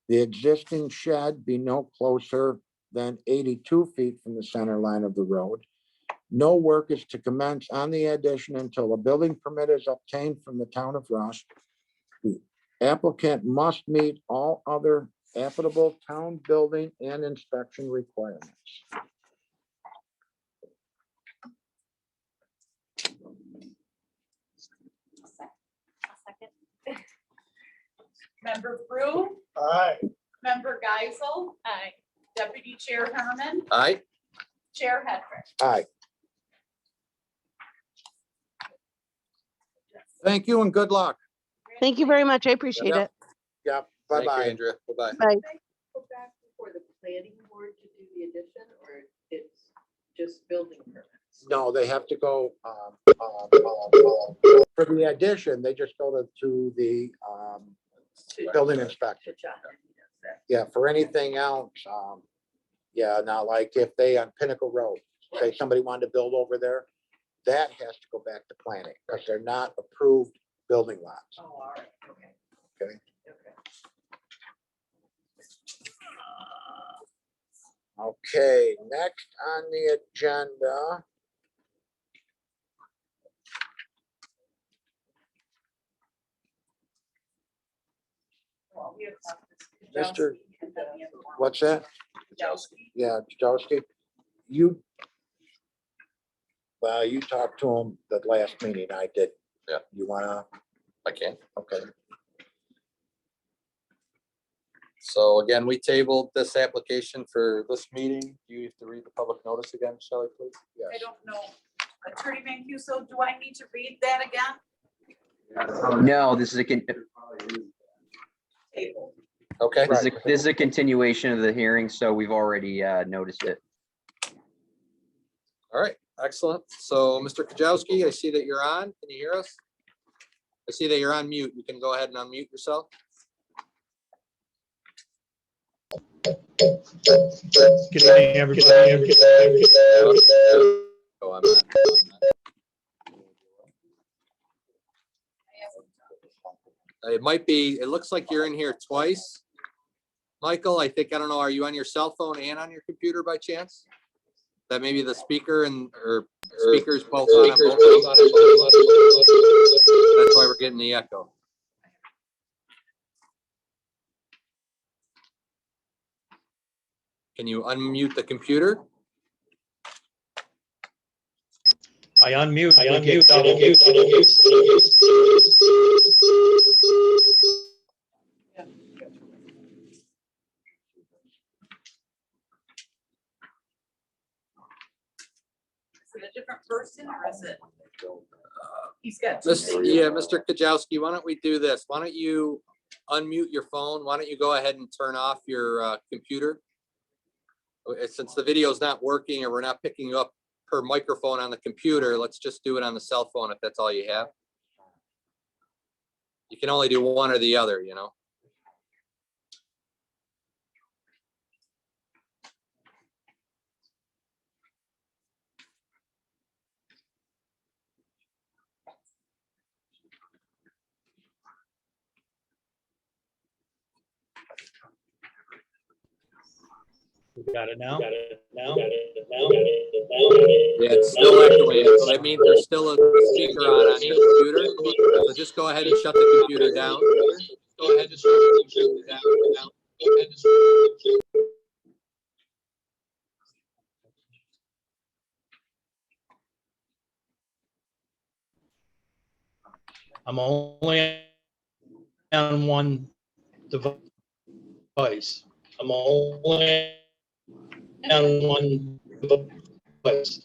The existing shed be no closer than 82 feet from the center line of the road. No work is to commence on the addition until a building permit is obtained from the town of Rush. The applicant must meet all other applicable town building and inspection requirements. Member Brew, Aye. Member Geisel. Aye. Deputy Chair Herman, Aye. Chair Hedrick. Aye. Thank you and good luck. Thank you very much. I appreciate Yep. it. Yeah, Thank you, bye-bye. Andrea. Bye-bye. Bye. Go back before the planning board to do the addition, or it's just building permits? No, they have to go, for the addition, they just go to the building inspector. To John, and he does that. Yeah, for anything else, yeah, now like if they on Pinnacle Road, say somebody wanted to build over there, that has to go back to planning because they're not approved building lots. Oh, all right, okay. Okay. Okay. Okay, next on the agenda. Well, we have Mr. Kujawski and then we have one. What's that? Kujawski. Yeah, Josky, you. Well, you talked to him the last meeting I did. Yeah. You wanna, I can. okay, So again, we tabled this application for this meeting. You have to read the public notice again, Shelley, please. I yes. don't know. Attorney Mancuso, do I need to read that again? No, this is a, Table. Okay. this is a continuation of the hearing, so we've already noticed it. All right, excellent. So Mr. Kajowski, I see that you're on. Can you hear us? I see that you're on mute. You can go ahead and unmute yourself. Good evening, everybody. Oh, I'm not. It might be, it looks like you're in here twice. Michael, I don't know, are you on your cell phone and on your computer by chance? That maybe the speaker or speakers both on. That's why we're getting the echo. Can you unmute the computer? I unmute. Is it a different person or is it? He's got two things. Yeah, Mr. Kajowski, why don't we do this? Why don't you unmute your phone? Why don't you go ahead and turn off your computer? Since the video is not working or we're not picking you up per microphone on the computer, let's just do it on the cell phone if that's all you have. You can only do one or the other, you know? We got it now. Yeah, it's still echoing. So that means there's still a speaker on your computer. So just go ahead and shut the computer down. Go ahead and shut the computer down. I'm only on one device. I'm only on one device.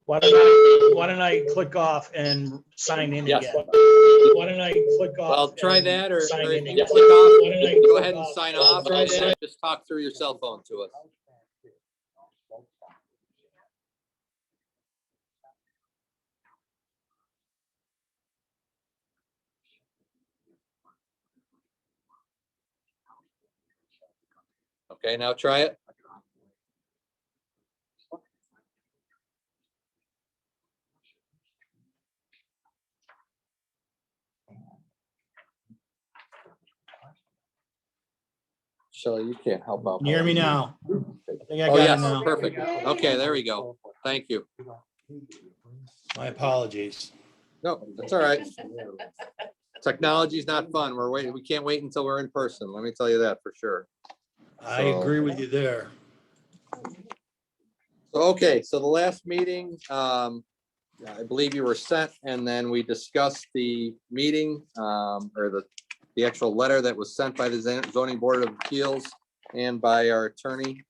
Why don't I click off and sign in Yes. again? Why don't I click off? Well, try and that, or sign if in you again? click off, Why don't I go click ahead and off? sign off, and then just talk through your cell phone to us. Okay, now try it. Shelley, you can't help out. Can you hear me now? I think I Oh, got it yes, now. perfect. Okay, there we go. Thank you. My apologies. No, that's all right. Technology's not fun. We can't wait until we're in person. Let me tell you that for sure. I agree with you there. Okay, so the last meeting, I believe you were sent, and then we discussed the meeting, or the actual letter that was sent by the zoning board of appeals and by our attorney,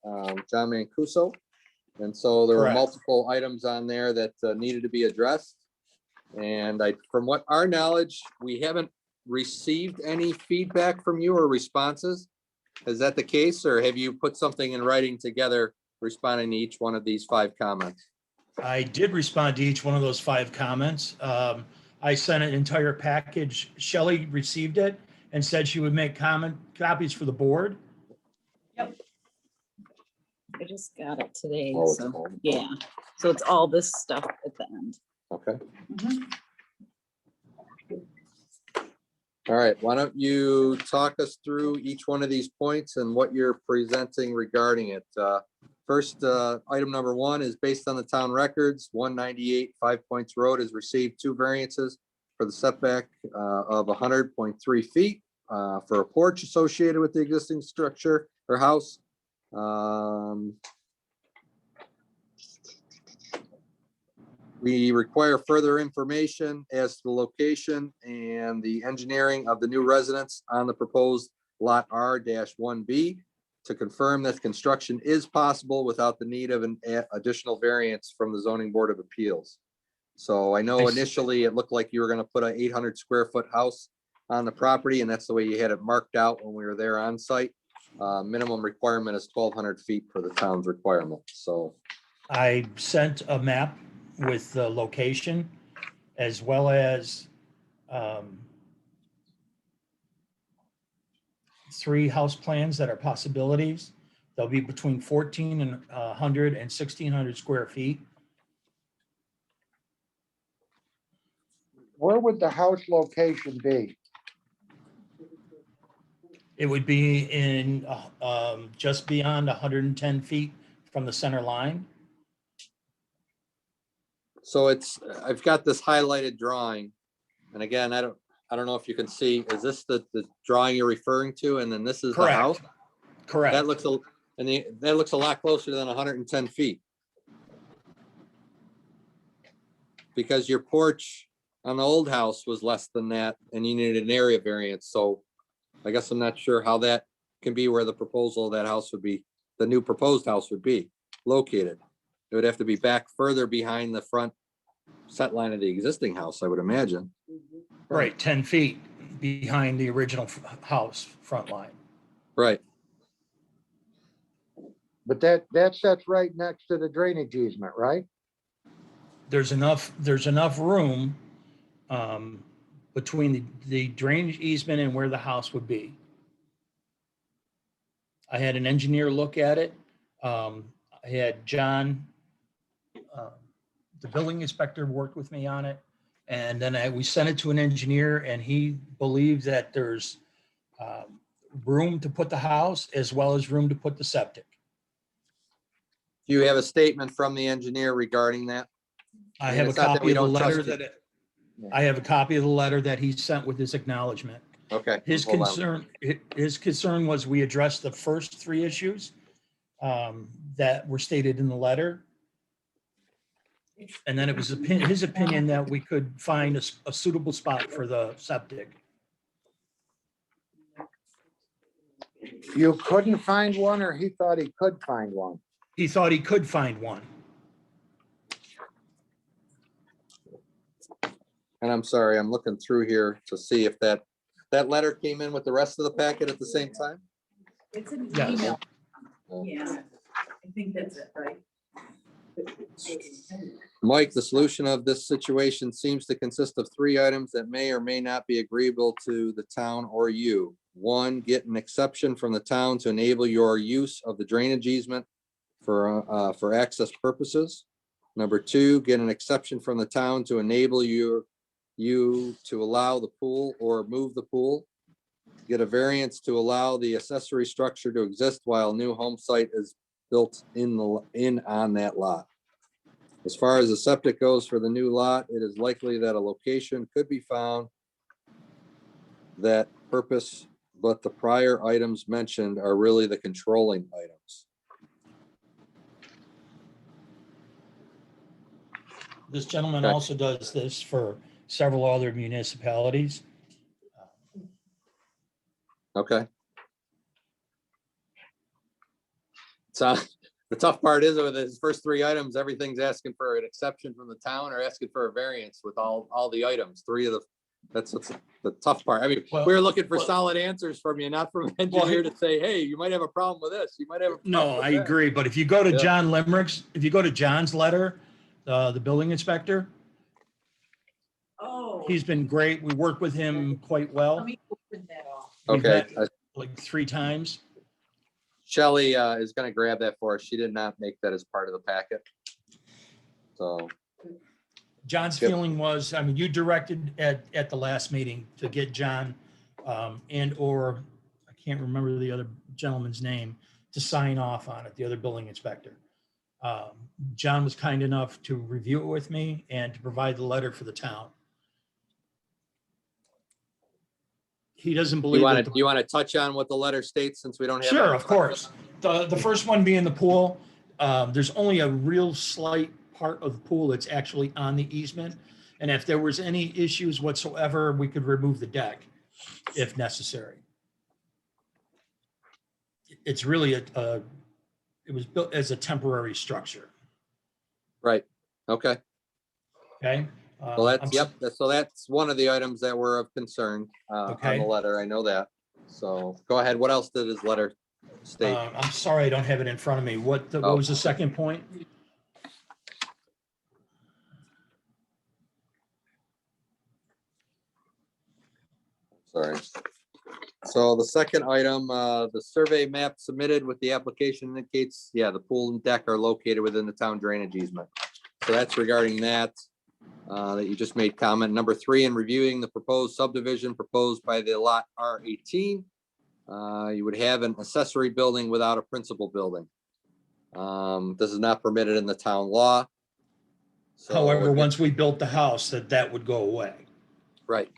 John Mancuso. And so there were Correct. multiple items on there that needed to be addressed. And from what our knowledge, we haven't received any feedback from you or responses. Is that the case, or have you put something in writing together responding to each one of these 5 comments? I did respond to each one of those 5 comments. I sent an entire package. Shelley received it and said she would make copies for the board. I just got it today, Oh, it's so, all- yeah, so it's all this stuff at the end. Okay. All right, why don't you talk us through each one of these points and what you're presenting regarding it? First, item number 1 is based on the town records. 198 5 Points Road has received 2 variances for the setback of 100.3 feet for a porch associated with the existing structure or house. We require further information as to the location and the engineering of the new residence on the proposed lot R-1B to confirm that construction is possible without the need of an additional variance from the zoning board of appeals. So I know initially it looked like you were going to put an 800 square foot house on the property, and that's the way you had it marked out when we were there on site. minimum requirement is 1,200 feet for the town's requirement, so. I sent a map with the location as well as 3 house plans that are possibilities. They'll be between 14 and 100 and 1,600 square feet. Where would the house location be? It would be in just beyond 110 feet from the center line. So it's, I've got this highlighted drawing. And again, I don't know if you can see, is this the drawing you're referring to? And then this is the Correct. house? Correct. That looks, that looks a lot closer than 110 feet. Because your porch on the old house was less than that and you needed an area variance. So I guess I'm not sure how that can be where the proposal of that house would be, the new proposed house would be located. It would have to be back further behind the front set line of the existing house, I would imagine. Right, 10 feet behind the original house front line. Right. But that sets right next to the drainage easement, right? There's enough room between the drainage easement and where the house would be. I had an engineer look at it. I had John, the building inspector, worked with me on it. And then we sent it to an engineer and he believes that there's room to put the house as well as room to put the septic. Do you have a statement from the engineer regarding that? I mean, have a it's not that copy we of the don't letter trust you. I have a copy of the letter that he sent with his acknowledgement. Okay. His hold on. concern was we addressed the first 3 issues that were stated in the letter. And then it was his opinion that we could find a suitable spot for the septic. You couldn't find one, or he thought he could find one? He thought he could find one. And I'm sorry, I'm looking through here to see if that letter came in with the rest of the packet at the same time. It's an Yes. email. Yeah, I think that's it, right? Mike, the solution of this situation seems to consist of 3 items that may or may not be agreeable to the town or you. 1, get an exception from the town to enable your use of the drainage easement for access purposes. Number 2, get an exception from the town to enable you to allow the pool or move the pool. Get a variance to allow the accessory structure to exist while a new home site is built in on that lot. As far as the septic goes for the new lot, it is likely that a location could be found that purpose, but the prior items mentioned are really the controlling items. This gentleman Okay. also does this for several other municipalities. Okay. So the tough part is with his first 3 items, everything's asking for an exception from the town or asking for a variance with all the items. 3 of that's the tough part. I mean, Well- we were looking for solid answers from you, not from an engineer to say, hey, you might have a problem with this. You might have. No, I agree. But if you go to Yeah. John Limerick's, if you go to John's letter, the building inspector, Oh. he's been great. We work with him quite well. Let me open that off. We've Okay. met like 3 times. Shelley is gonna grab that for us. She did not make that as part of the packet. So, John's Yep. feeling was, I mean, you directed at the last meeting to get John or I can't remember the other gentleman's name to sign off on it, the other building inspector. John was kind enough to review it with me and to provide the letter for the town. He doesn't believe. that the- you want to touch on what the letter states since we don't have. Sure, of course. The first one being the pool, there's only a real slight part of the pool that's actually on the easement. And if there was any issues whatsoever, we could remove the deck if necessary. It's really it was built as a temporary structure, Right. Okay. okay? Well, so that's one of the items that were of concern on Okay. the letter. I know that. So go ahead. What else did his letter state. I'm sorry, I don't have it in front of me. What Oh. was the second point? Sorry. So the second item, the survey map submitted with the application indicates, yeah, the pool and deck are located within the town drainage easement. So that's regarding that, that you just made comment. Number 3, in reviewing the proposed subdivision proposed by the lot R18, you would have an accessory building without a principal building. This is not permitted in the town law. So However, again- once we built the house, that would go away. Right,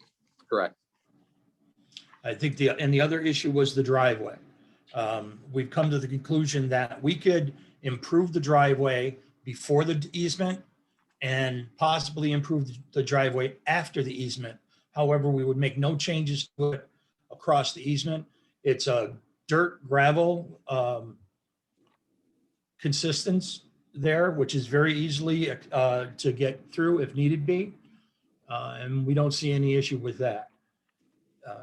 correct. I think the other issue was the driveway. We've come to the conclusion that we could improve the driveway before the easement and possibly improve the driveway after the easement. However, we would make no changes to it across the easement. It's a dirt gravel consistence there, which is very easily to get through if needed be. And we don't see any issue with that.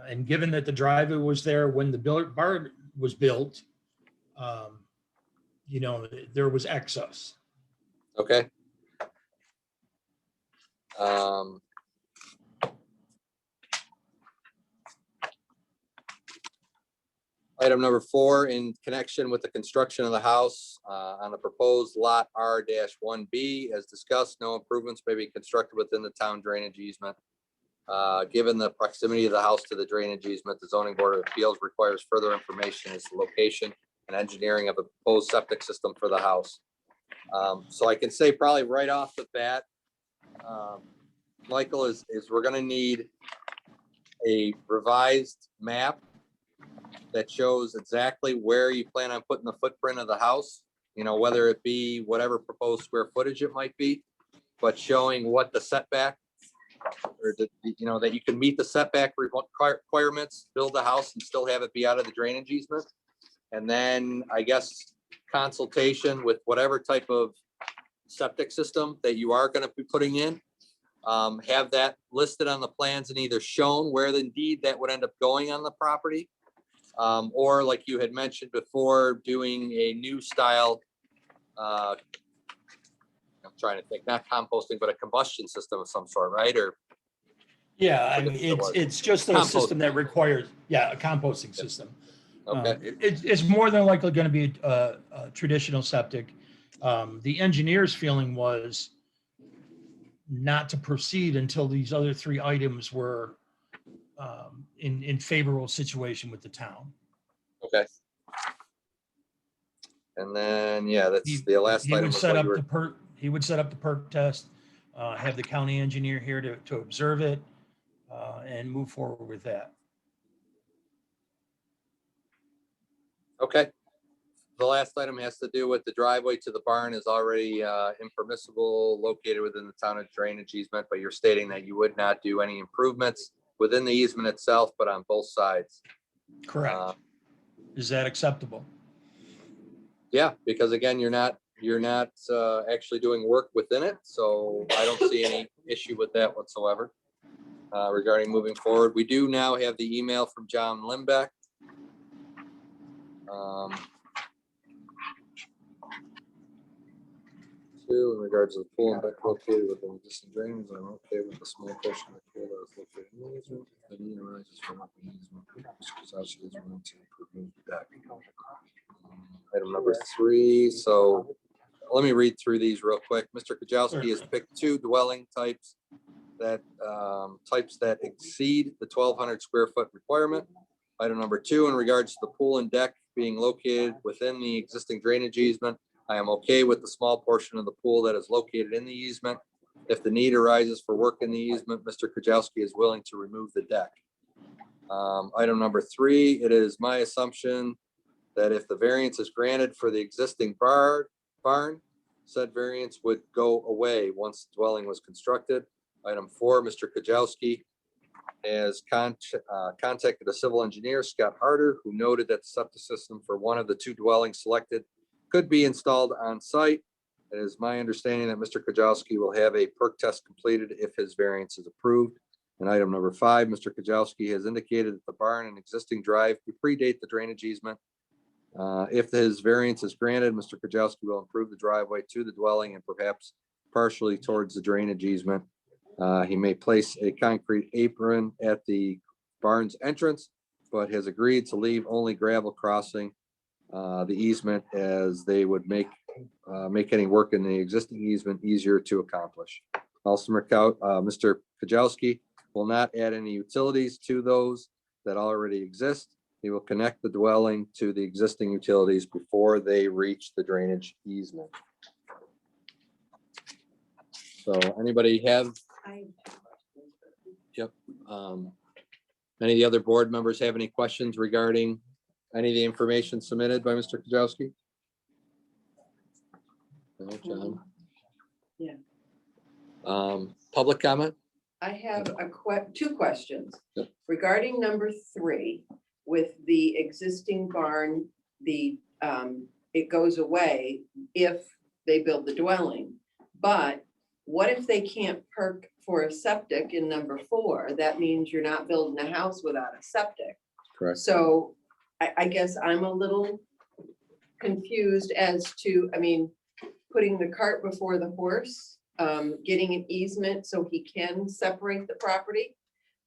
And given that the driveway was there when the barn was built, you know, there was excess. Okay. Item number 4, in connection with the construction of the house on the proposed lot R-1B, as discussed, no improvements may be constructed within the town drainage easement. Given the proximity of the house to the drainage easement, the zoning board of appeals requires further information as to location and engineering of the proposed septic system for the house. So I can say probably right off the bat, Michael, is we're gonna need a revised map that shows exactly where you plan on putting the footprint of the house, you know, whether it be whatever proposed square footage it might be, but showing what the setback or the, you know, that you can meet the setback requirements, build a house and still have it be out of the drainage easement. And then I guess consultation with whatever type of septic system that you are going to be putting in. Have that listed on the plans and either shown where indeed that would end up going on the property. Or like you had mentioned before, doing a new style, I'm trying to think, not composting, but a combustion system of some sort, right? Or Yeah, I I mean, guess it was. it's just a Compost. system that requires, a composting system. okay, It's more than likely going to be a traditional septic. The engineer's feeling was not to proceed until these other 3 items were in favorable situation with the town. okay. And then, yeah, that's the last He item. would was set what up you were- the perk, he would set up the perk test, have the county engineer here to observe it, and move forward with that. Okay. The last item has to do with the driveway to the barn is already impermissible, located within the town of drainage easement, but you're stating that you would not do any improvements within the easement itself, but on both sides. Correct. Is that acceptable? Yeah, because again, you're not actually doing work within it, so I don't see any issue with that whatsoever. Regarding moving forward, we do now have the email from John Limbeck. In regards to the pool and deck located within existing drainage, I'm okay with the small portion of the pool that is located in the easement. If the need arises from open easement, Mr. Kozowski is willing to improve the deck. Item number 3, so let me read through these real quick. Mr. Kozowski has picked 2 dwelling types that exceed the 1,200 square foot requirement. Item number 2, in regards to the pool and deck being located within the existing drainage easement, I am okay with the small portion of the pool that is located in the easement. If the need arises for work in the easement, Mr. Kozowski is willing to remove the deck. Item number 3, it is my assumption that if the variance is granted for the existing barn, said variance would go away once the dwelling was constructed. Item 4, Mr. Kozowski has contacted a civil engineer, Scott Harder, who noted that the septic system for one of the 2 dwellings selected could be installed on site. It is my understanding that Mr. Kozowski will have a perk test completed if his variance is approved. And item number 5, Mr. Kozowski has indicated that the barn and existing drive predate the drainage easement. If his variance is granted, Mr. Kujawski will improve the driveway to the dwelling and perhaps partially towards the drainage easement. He may place a concrete apron at the barn's entrance, but has agreed to leave only gravel crossing the easement, as they would make any work in the existing easement easier to accomplish. Also, Mr. Kujawski will not add any utilities to those that already exist. He will connect the dwelling to the existing utilities before they reach the drainage easement. So anybody have? Yep. Any of the other board members have any questions regarding any of the information submitted by Mr. Kujawski? No, John? Yeah. Public comment? I have two questions. Yep. Regarding number 3, with the existing barn, it goes away if they build the dwelling. But what if they can't perk for a septic in number 4? That means you're not building a house without a septic. Correct. So I guess I'm a little confused as to, I mean, putting the cart before the horse, getting an easement so he can separate the property,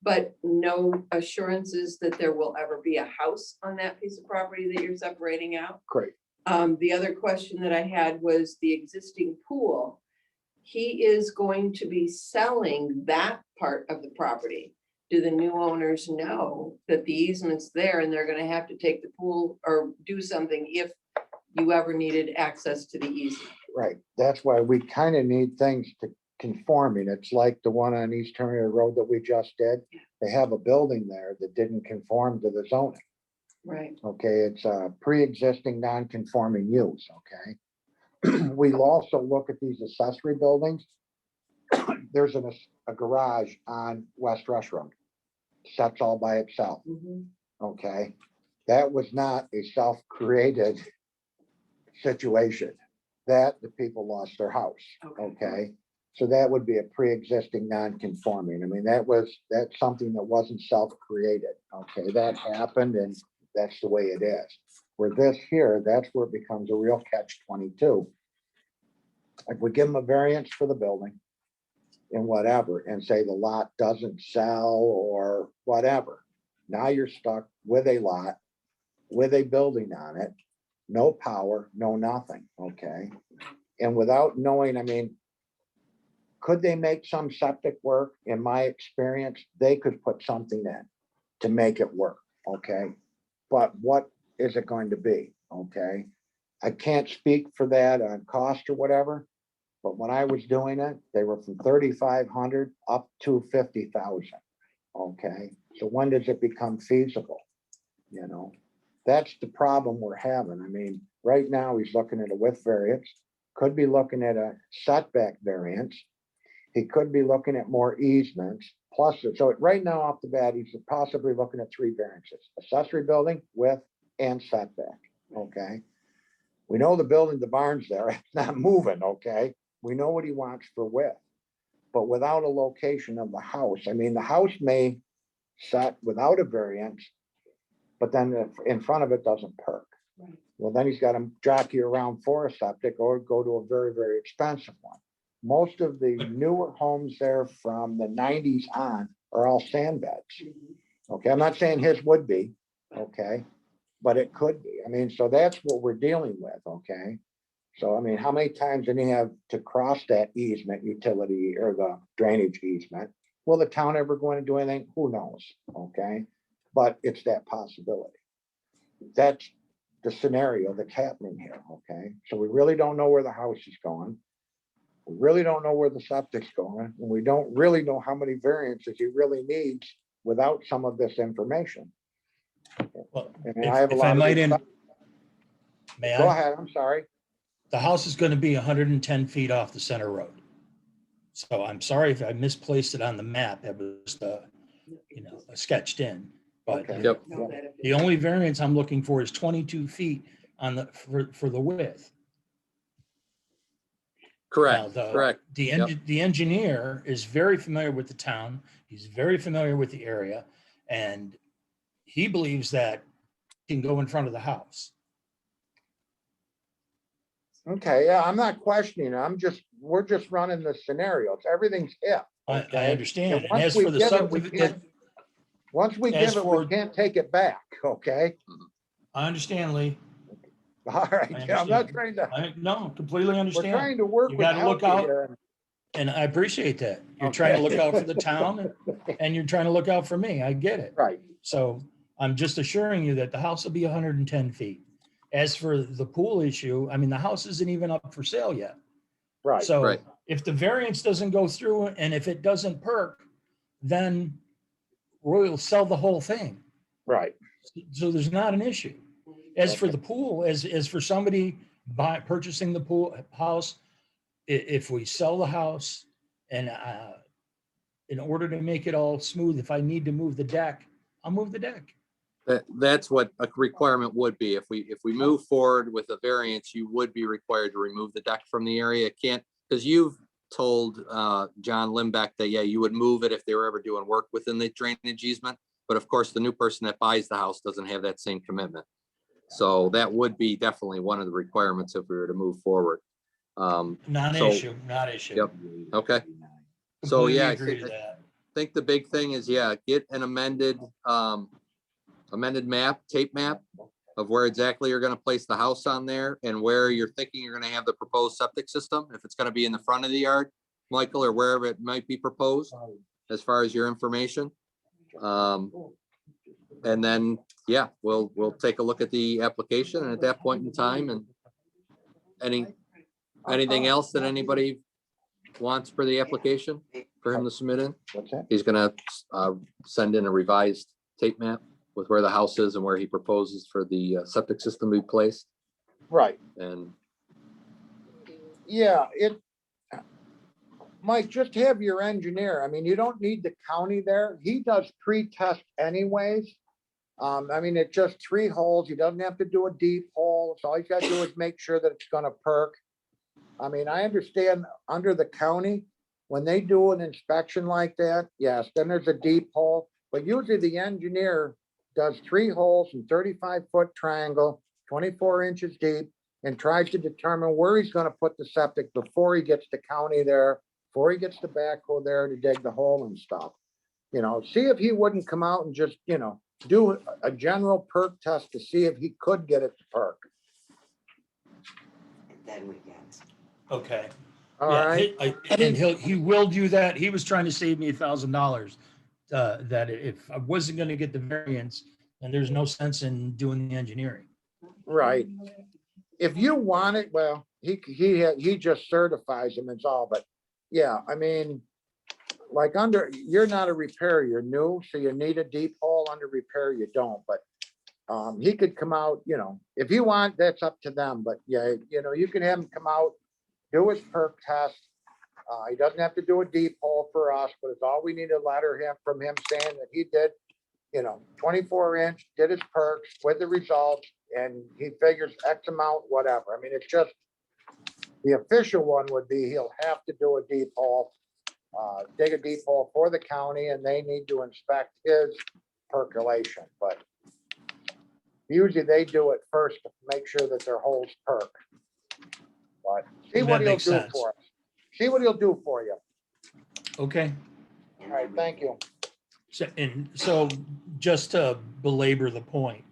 but no assurances that there will ever be a house on that piece of property that you're separating out. Great. The other question that I had was the existing pool. He is going to be selling that part of the property. Do the new owners know that the easement's there and they're gonna have to take the pool or do something if you ever needed access to the easement? Right, that's why we kind of need things to conforming. It's like the one on East Terminal Road that we just did. They have a building there that didn't conform to the zoning. Right. Okay, it's a pre-existing non-conforming use, okay? We'll also look at these accessory buildings. There's a garage on West Rush Road. Sets all by itself, Mhm. okay? That was not a self-created situation. That the people lost their house, okay? So that would be a pre-existing non-conforming. I mean, that's something that wasn't self-created, okay? That happened and that's the way it is. Where this here, that's where it becomes a real catch-22. If we give them a variance for the building and whatever, and say the lot doesn't sell or whatever, now you're stuck with a lot, with a building on it, no power, no nothing, okay? And without knowing, I mean, could they make some septic work? In my experience, they could put something in to make it work, okay? But what is it going to be, okay? I can't speak for that on cost or whatever, but when I was doing it, they were from 3,500 up to 50,000, okay? So when does it become feasible, you know? That's the problem we're having. I mean, right now, he's looking at a width variance, could be looking at a setback variance. He could be looking at more easements, plus, so right now off the bat, he's possibly looking at 3 variances: accessory building, width, and setback, okay? We know the building, the barn's there, it's not moving, okay? We know what he wants for width, but without a location of the house, I mean, the house may set without a variance, but then in front of it doesn't perk. Right. Well, then he's got to jockey around for a septic or go to a very, very expensive one. Most of the newer homes there from the 90s on are all sand beds. Okay, I'm not saying his would be, okay, but it could be. I mean, so that's what we're dealing with, okay? So, I mean, how many times did he have to cross that easement utility or the drainage easement? Will the town ever going to do anything? Who knows, okay? But it's that possibility. That's the scenario that's happening here, okay? So we really don't know where the house is going. We really don't know where the septic's going, and we don't really know how many variances he really needs without some of this information. Well, And I have a if lot I of might, respect- may Go I? ahead, I'm sorry. The house is going to be 110 feet off the center road. So I'm sorry if I misplaced it on the map. It was, sketched in. But Okay. Yep. Know that if the only variance I'm looking for is 22 feet on for the width. Correct, Now, correct. The engineer is very familiar with the town. He's very familiar with the area, and he believes that he can go in front of the house. Okay, yeah, I'm not questioning. We're just running the scenarios. Everything's if. I okay? understand. And And once as we for the give it, we subdivision, can't- Once we as give it, we for- can't take it back, okay? I understand, Lee. All right, I yeah, I'm not understand. trying to, No, completely we're understand. trying to work You with gotta look Healthy out. here. And I appreciate that. You're trying to look Okay. out for the town and you're trying to look out for me. I get it. Right, So I'm just assuring you that the house will be 110 feet. As for the pool issue, I mean, the house isn't even up for sale yet. right. So Right. if the variance doesn't go through and if it doesn't perk, then we'll sell the whole thing. Right. So there's not an issue. As for Okay. the pool, as for somebody purchasing the pool house, if we sell the house and in order to make it all smooth, if I need to move the deck, I'll move the deck. That's what a requirement would be. If we move forward with a variance, you would be required to remove the deck from the area. It can't, because you've told John Limbeck that, yeah, you would move it if they were ever doing work within the drainage easement. But of course, the new person that buys the house doesn't have that same commitment. So that would be definitely one of the requirements if we were to move forward. Non-issue, not issue. Yep. Okay. So, Completely yeah, I agree to that. think the big thing is, yeah, get an amended map, tape map of where exactly you're gonna place the house on there and where you're thinking you're gonna have the proposed septic system, if it's gonna be in the front of the yard, Michael, or wherever it might be proposed, as far as your information. And then, yeah, we'll take a look at the application, and at that point in time, and anything else that anybody wants for the application for him to submit in? What's that? He's gonna send in a revised tape map with where the house is and where he proposes for the septic system to be placed. Right. And Yeah, Mike, just have your engineer. I mean, you don't need the county there. He does pre-test anyways. I mean, it's just 3 holes. He doesn't have to do a deep hole. So all he's got to do is make sure that it's gonna perk. I mean, I understand under the county, when they do an inspection like that, yes, then there's a deep hole. But usually the engineer does 3 holes in 35-foot triangle, 24 inches deep, and tries to determine where he's gonna put the septic before he gets the county there, before he gets the backhoe there to dig the hole and stuff. You know, see if he wouldn't come out and just, do a general perk test to see if he could get it to perk. Okay. All Yeah, right, and he will do that. He was trying to save me $1,000. That if I wasn't gonna get the variance, then there's no sense in doing the engineering. right. If you want it, well, he just certifies them, it's all, but yeah, I mean, like you're not a repairer, you're new, so you need a deep hole. Under repair, you don't, but he could come out, if you want, that's up to them, but yeah, you can have him come out, do his perk test. He doesn't have to do a deep hole for us, but it's all we need a letter from him saying that he did, 24-inch, did his perks with the results, and he figures X amount, whatever. I mean, it's just, the official one would be, he'll have to do a deep hole, dig a deep hole for the county, and they need to inspect his percolation, but usually they do it first to make sure that their holes perk. But see what That he'll makes do sense. for us. See what he'll do for you. Okay. All right, thank you. So just to belabor the point,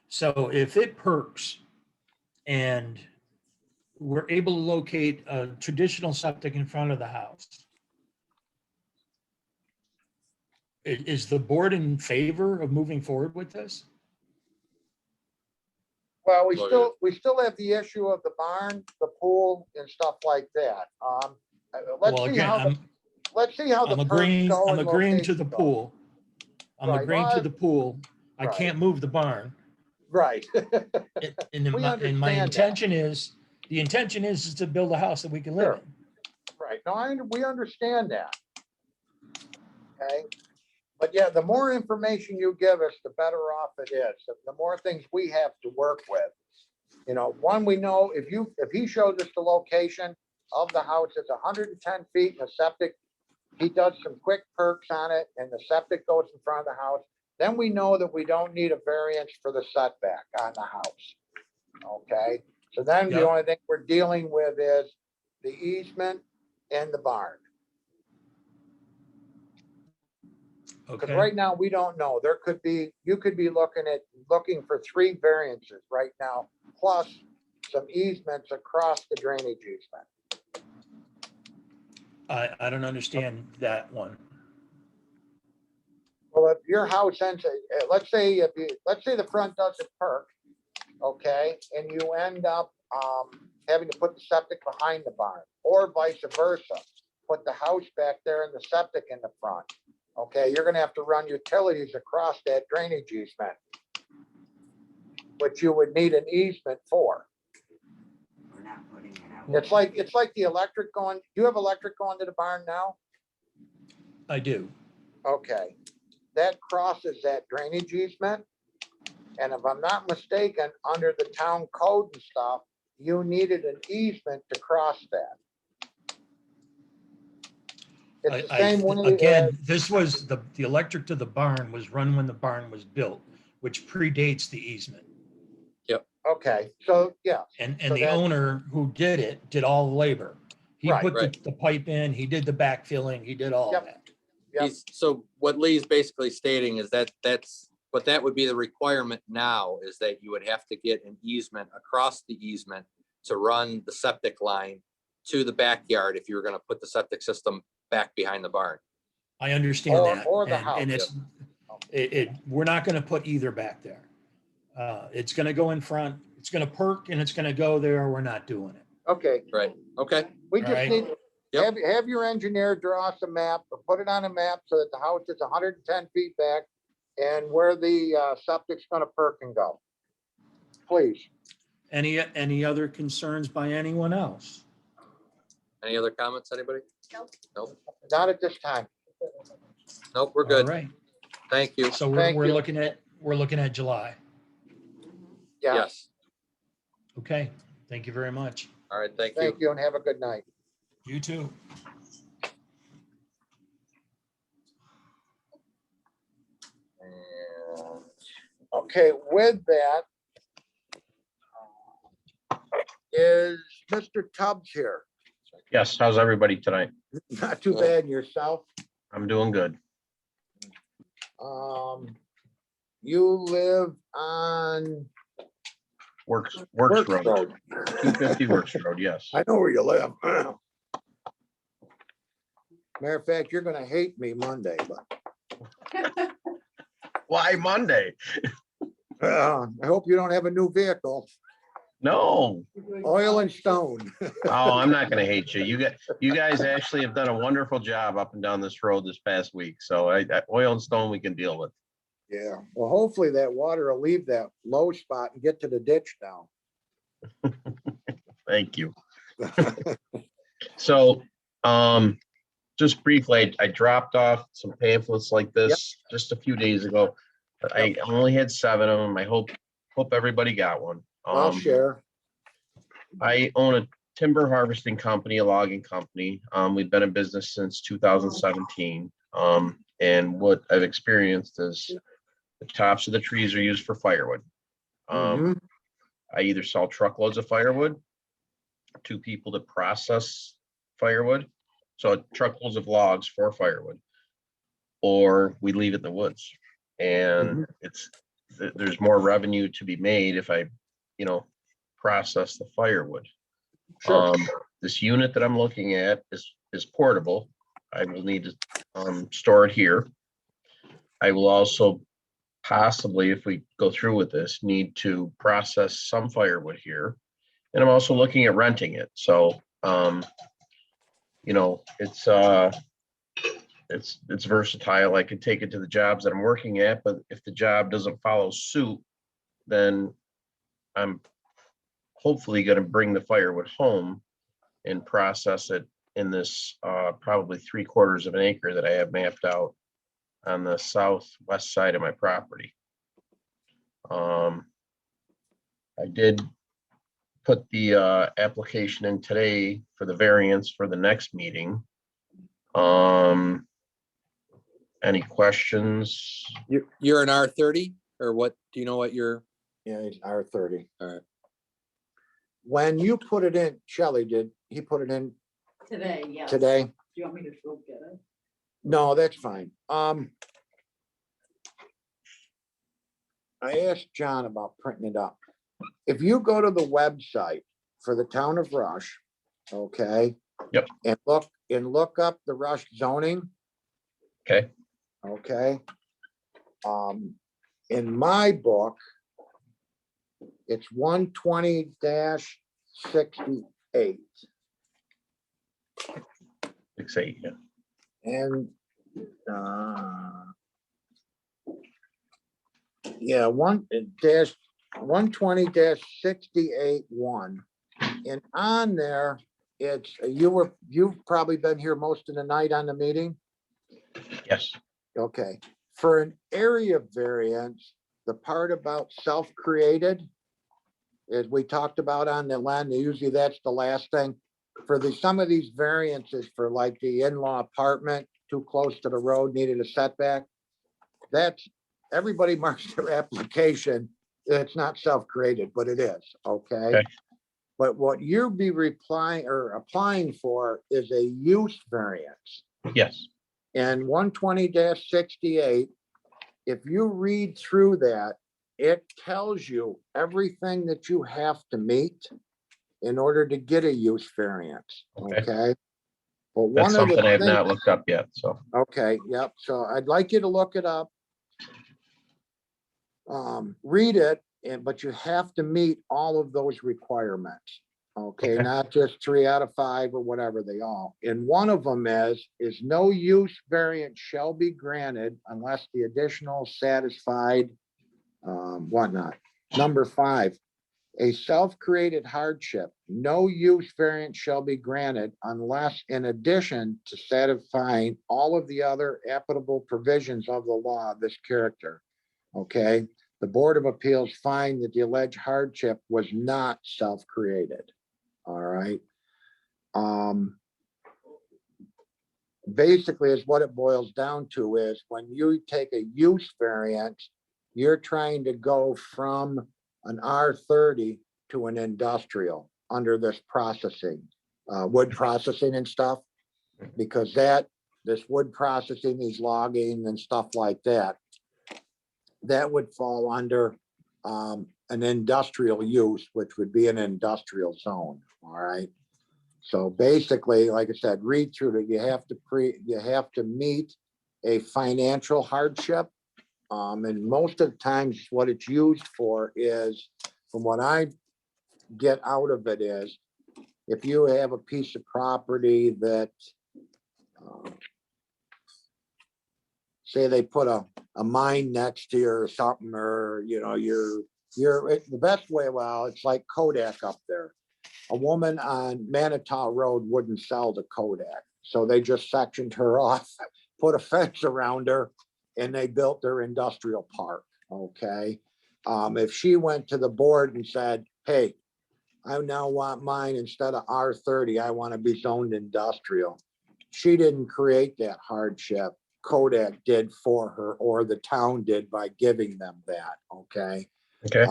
so if it perks and we're able to locate a traditional septic in front of the house, is the board in favor of moving forward with this? Well, Oh, we still have the issue of the barn, the pool and stuff like that. Let's Well, see again, how, let's see how the I'm perks agreeing, go I'm and agreeing to the locations go. pool. I'm Right, agreeing to well, the pool. I right. can't move the barn. Right. And We my understand that. intention is to build a house that we can live Sure. in. Right. No, we understand that. Okay. But yeah, the more information you give us, the better off it is. The more things we have to work with. One, we know if he shows us the location of the house, it's 110 feet in the septic. He does some quick perks on it and the septic goes in front of the house. Then we know that we don't need a variance for the setback on the house. Okay. So then the Yep. only thing we're dealing with is the easement and the barn. Because Okay, right now, we don't know. There could be, you could be looking for 3 variances right now, plus some easements across the drainage easement. I don't understand that one. Well, if your house ends, let's say the front doesn't perk, okay, and you end up, having to put the septic behind the barn, or vice versa. Put the house back there and the septic in the front. Okay, you're gonna have to run utilities across that drainage easement, which you would need an easement for. It's like the electric going, do you have electric going to the barn now? I do. Okay, that crosses that drainage easement. And if I'm not mistaken, under the town code and stuff, you needed an easement to cross that. It's the same way. Again, this was the electric to the barn was run when the barn was built, which predates the easement. Okay, so, yeah, And So the that- owner who did it, did all the labor. He Right, put right. the pipe in, he did the backfilling, he did all Yep. that. Yep. So what Lee's basically stating is that but that would be the requirement now, is that you would have to get an easement across the easement to run the septic line to the backyard if you were gonna put the septic system back behind the barn. I understand Or- that. or the And house. it's, we're not gonna put either back there. It's gonna go in front, it's gonna perk and it's gonna go there. We're not doing it. Okay, Right, okay, we just Alright. need, Yep. have your engineer draw us a map, or put it on a map so that the house is 110 feet back and where the septic's gonna perk and go. Please. Any other concerns by anyone else? any other comments, anybody? Nope, Not at this time. nope, we're All good, right. thank you, So Thank we're you. looking at July. Yeah, yes, Okay. Thank you very much. all right, thank you. thank you and have a good night. You too. And, okay, with that, is Mr. Tubbs here? Yes, how's everybody tonight? Not too bad, and yourself? I'm doing good. You live on Works Works Road, Road. 250 Works Road, yes. I know where you live. Matter of fact, you're gonna hate me Monday, but Why Monday? I hope you don't have a new vehicle, No, oil and stone. oh, I'm not gonna hate you. You guys actually have done a wonderful job up and down this road this past week. So oil and stone we can deal with. Yeah, well, hopefully that water will leave that low spot and get to the ditch now. Thank you. So, just briefly, I dropped off some pamphlets like this just a few days ago. I only had 7 of them. I hope everybody got one. I'll share. I own a timber harvesting company, a logging company. We've been in business since 2017. And what I've experienced is the tops of the trees are used for firewood. Mhm. I either sell truckloads of firewood to people to process firewood, so truckloads of logs for firewood, or we leave it in the woods. And there's more revenue to be made if I, process the firewood. Sure. This unit that I'm looking at is portable. I will need to store it here. I will also possibly, if we go through with this, need to process some firewood here. And I'm also looking at renting it. So, it's versatile. I could take it to the jobs that I'm working at, but if the job doesn't follow suit, then I'm hopefully going to bring the firewood home and process it in this probably 3/4 of an acre that I have mapped out on the southwest side of my property. I did put the application in today for the variance for the next meeting. Any questions? You're an R30 or what? Do you know what you're? Yeah, it's R30. All right. when you put it in, Shelley, did he put it in Today, yes. today? Do you want me to go get it? No, that's fine. I asked John about printing it up. If you go to the website for the town of Rush, okay? Yep. And look up the Rush zoning, Okay, okay? In my book, it's 120-68. 6/8, yeah. And, yeah, 120-68-1. And on there, it's, you've probably been here most of the night on the meeting. Yes, Okay, for an area variance, the part about self-created, as we talked about on the land, usually that's the last thing. For some of these variances for like the in-law apartment, too close to the road, needed a setback. That's, everybody marks their application, it's not self-created, but it is, okay? Okay. But what you'll be applying for is a use variance. yes, And 120-68, if you read through that, it tells you everything that you have to meet in order to get a use variance, Okay. okay? But that's one of the something I have things, not looked up yet, so. okay, yep, so I'd like you to look it up. Read it, but you have to meet all of those requirements. Okay, Okay. not just 3 out of 5 or whatever they all. And one of them is no use variance shall be granted unless the additional satisfied whatnot. Number 5, a self-created hardship, no use variance shall be granted unless in addition to satisfying all of the other applicable provisions of the law of this character. Okay, the Board of Appeals find that the alleged hardship was not self-created. All right. Basically is what it boils down to is when you take a use variance, you're trying to go from an R30 to an industrial under this processing, wood processing and stuff. Because this wood processing, these logging and stuff like that, that would fall under an industrial use, which would be an industrial zone, all right? So basically, like I said, read through it, you have to meet a financial hardship. And most of the times what it's used for is, from what I get out of it is, if you have a piece of property that, say they put a mine next to you or something, or, you know, the best way, well, it's like Kodak up there. A woman on Manitow Road wouldn't sell to Kodak. So they just sectioned her off, put a fence around her, and they built their industrial park, okay? If she went to the board and said, hey, I now want mine instead of R30, I want to be zoned industrial. She didn't create that hardship. Kodak did for her, or the town did by giving them that, okay? Okay,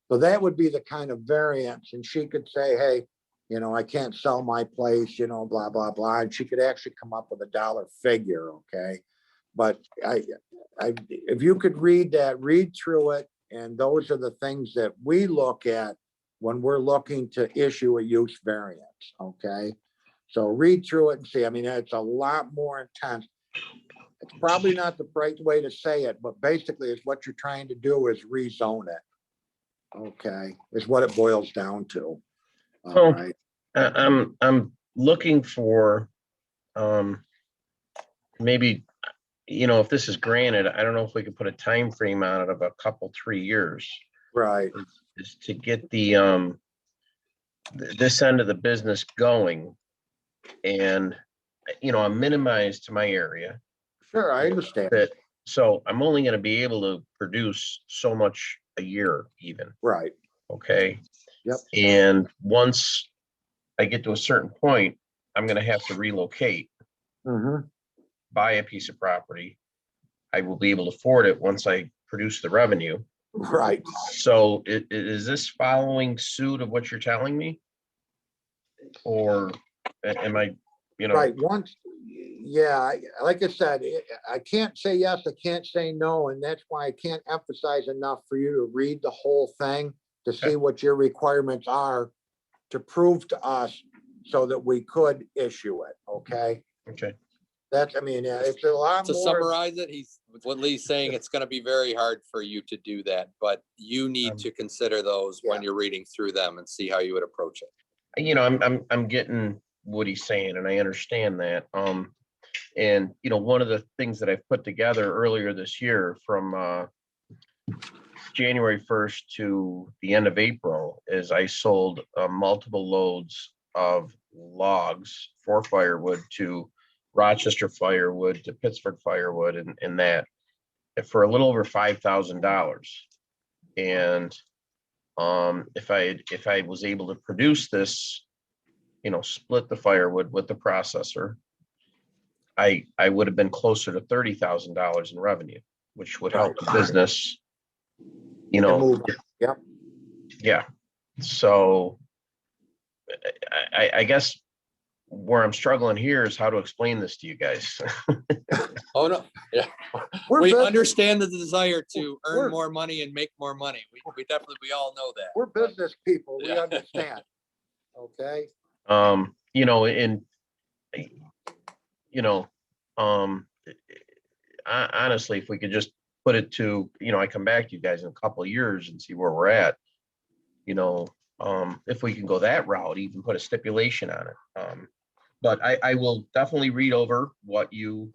So that would be the kind of variance, and she could say, hey, you know, I can't sell my place, you know, blah, blah, blah, and she could actually come up with a dollar figure, okay? But if you could read through it, and those are the things that we look at when we're looking to issue a use variance, okay? So read through it and see, I mean, it's a lot more intense. It's probably not the right way to say it, but basically it's what you're trying to do is rezone it. Okay, is what it boils down to. All Oh. right, I'm looking for, maybe, you know, if this is granted, I don't know if we could put a time frame on it of a couple, 3 years. right, Is to get this end of the business going. And, you know, I'm minimized to my area. sure, I understand. That, so I'm only gonna be able to produce so much a year even, Right, okay? yep, And once I get to a certain point, I'm gonna have to relocate, mm-hmm, buy a piece of property. I will be able to afford it once I produce the revenue. Right. So is this following suit of what you're telling me? Or am I, you know? Right, once, yeah, like I said, I can't say yes, I can't say no, and that's why I can't emphasize enough for you to read the whole thing to see what your requirements are to prove to us so that we could issue it, okay? Okay. That's, I mean, it's a lot To more. summarize it, what Lee's saying, it's gonna be very hard for you to do that, but you need to consider those when you're reading through them and see how you would approach it. You know, I'm getting what he's saying and I understand that. And you know, one of the things that I've put together earlier this year from January 1st to the end of April is I sold multiple loads of logs for firewood to Rochester Firewood to Pittsburgh Firewood and that for a little over $5,000. And if I was able to produce this, you know, split the firewood with the processor, I would have been closer to $30,000 in revenue, which would help the business, you know. Yep. Yeah. So I guess where I'm struggling here is how to explain this to you guys. Oh, no, yeah. We understand the desire to earn more money and make more money. We definitely, we all know that. We're business people, we understand, okay? You know, and you know, honestly, if we could just put it to, you know, I come back to you guys in a couple of years and see where we're at, you know, if we can go that route, even put a stipulation on it. But I will definitely read over what you,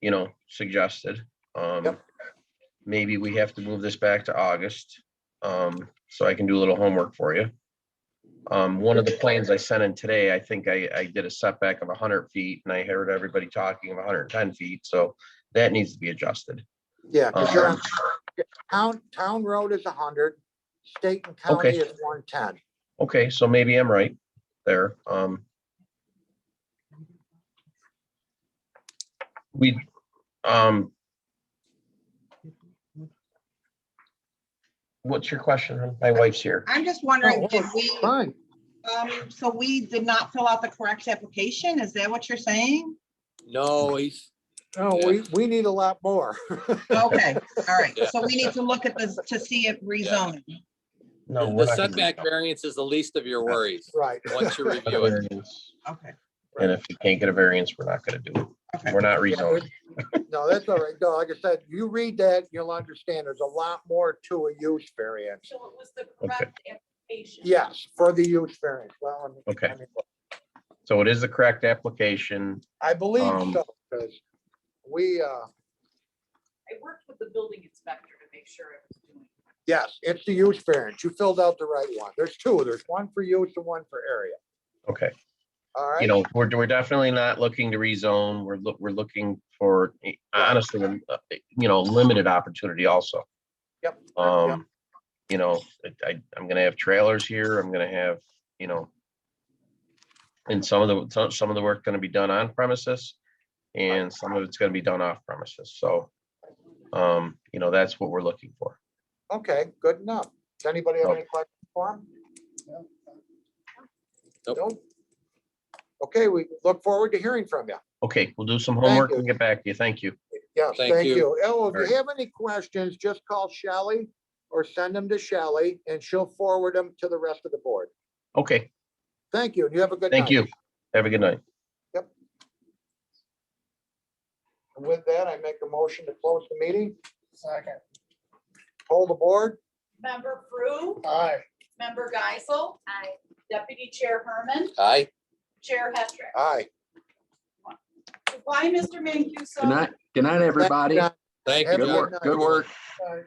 you know, suggested. Maybe we have to move this back to August, so I can do a little homework for you. One of the plans I sent in today, I think I did a setback of 100 feet and I heard everybody talking of 110 feet. So that needs to be adjusted. Yeah, because you're on, town road is 100, state and county is 110. Okay, so maybe I'm right there. What's your question? Hon? My wife's here. I'm just wondering, did we, Fine. so we did not fill out the correct application? Is that what you're saying? No, he's. No, we need a lot more. Okay, all right. So we need to look at this to see it rezoning. No, The setback variance is the least of your worries. Right. Once you review it. Okay. And if you can't get a variance, we're not gonna do it. Okay. We're not rezoning. No, that's all right. No, like I said, you read that, you'll understand there's a lot more to a use variance. So it was the correct application. Yes, for the use variance. Well, I mean, Okay. So it is the correct application. I believe so, because we, I worked with the building inspector to make sure it was doing. yes, it's the use variance. You filled out the right one. There's two. There's one for use and one for area. Okay. All right. You know, we're definitely not looking to rezone. We're looking for, honestly, you know, limited opportunity also. Yep. You know, I'm gonna have trailers here. I'm gonna have, you know, and some of the work gonna be done on premises and some of it's gonna be done off premises. So, you know, that's what we're looking for. Okay, good enough. Does anybody have any questions for him? Nope. Okay, we look forward to hearing from you. Okay, we'll do some Thank homework you. and get back to you. Thank you. Yes, Thank thank you. you. Oh, if All right. you have any questions, just call Shelley or send them to Shelley and she'll forward them to the rest of the board. Okay, Thank you. And you have a good night. thank you. Have a good night. And with that, I make a motion to close the meeting. Second. Hold the board. Member Frew, Aye. Member Geisel. Aye. Deputy Chair Herman, Aye. Chair Hetrick. Aye. Goodbye, Mr. Mancuso. Good night, everybody. Thank Have you, a John. good night. Good work. Bye.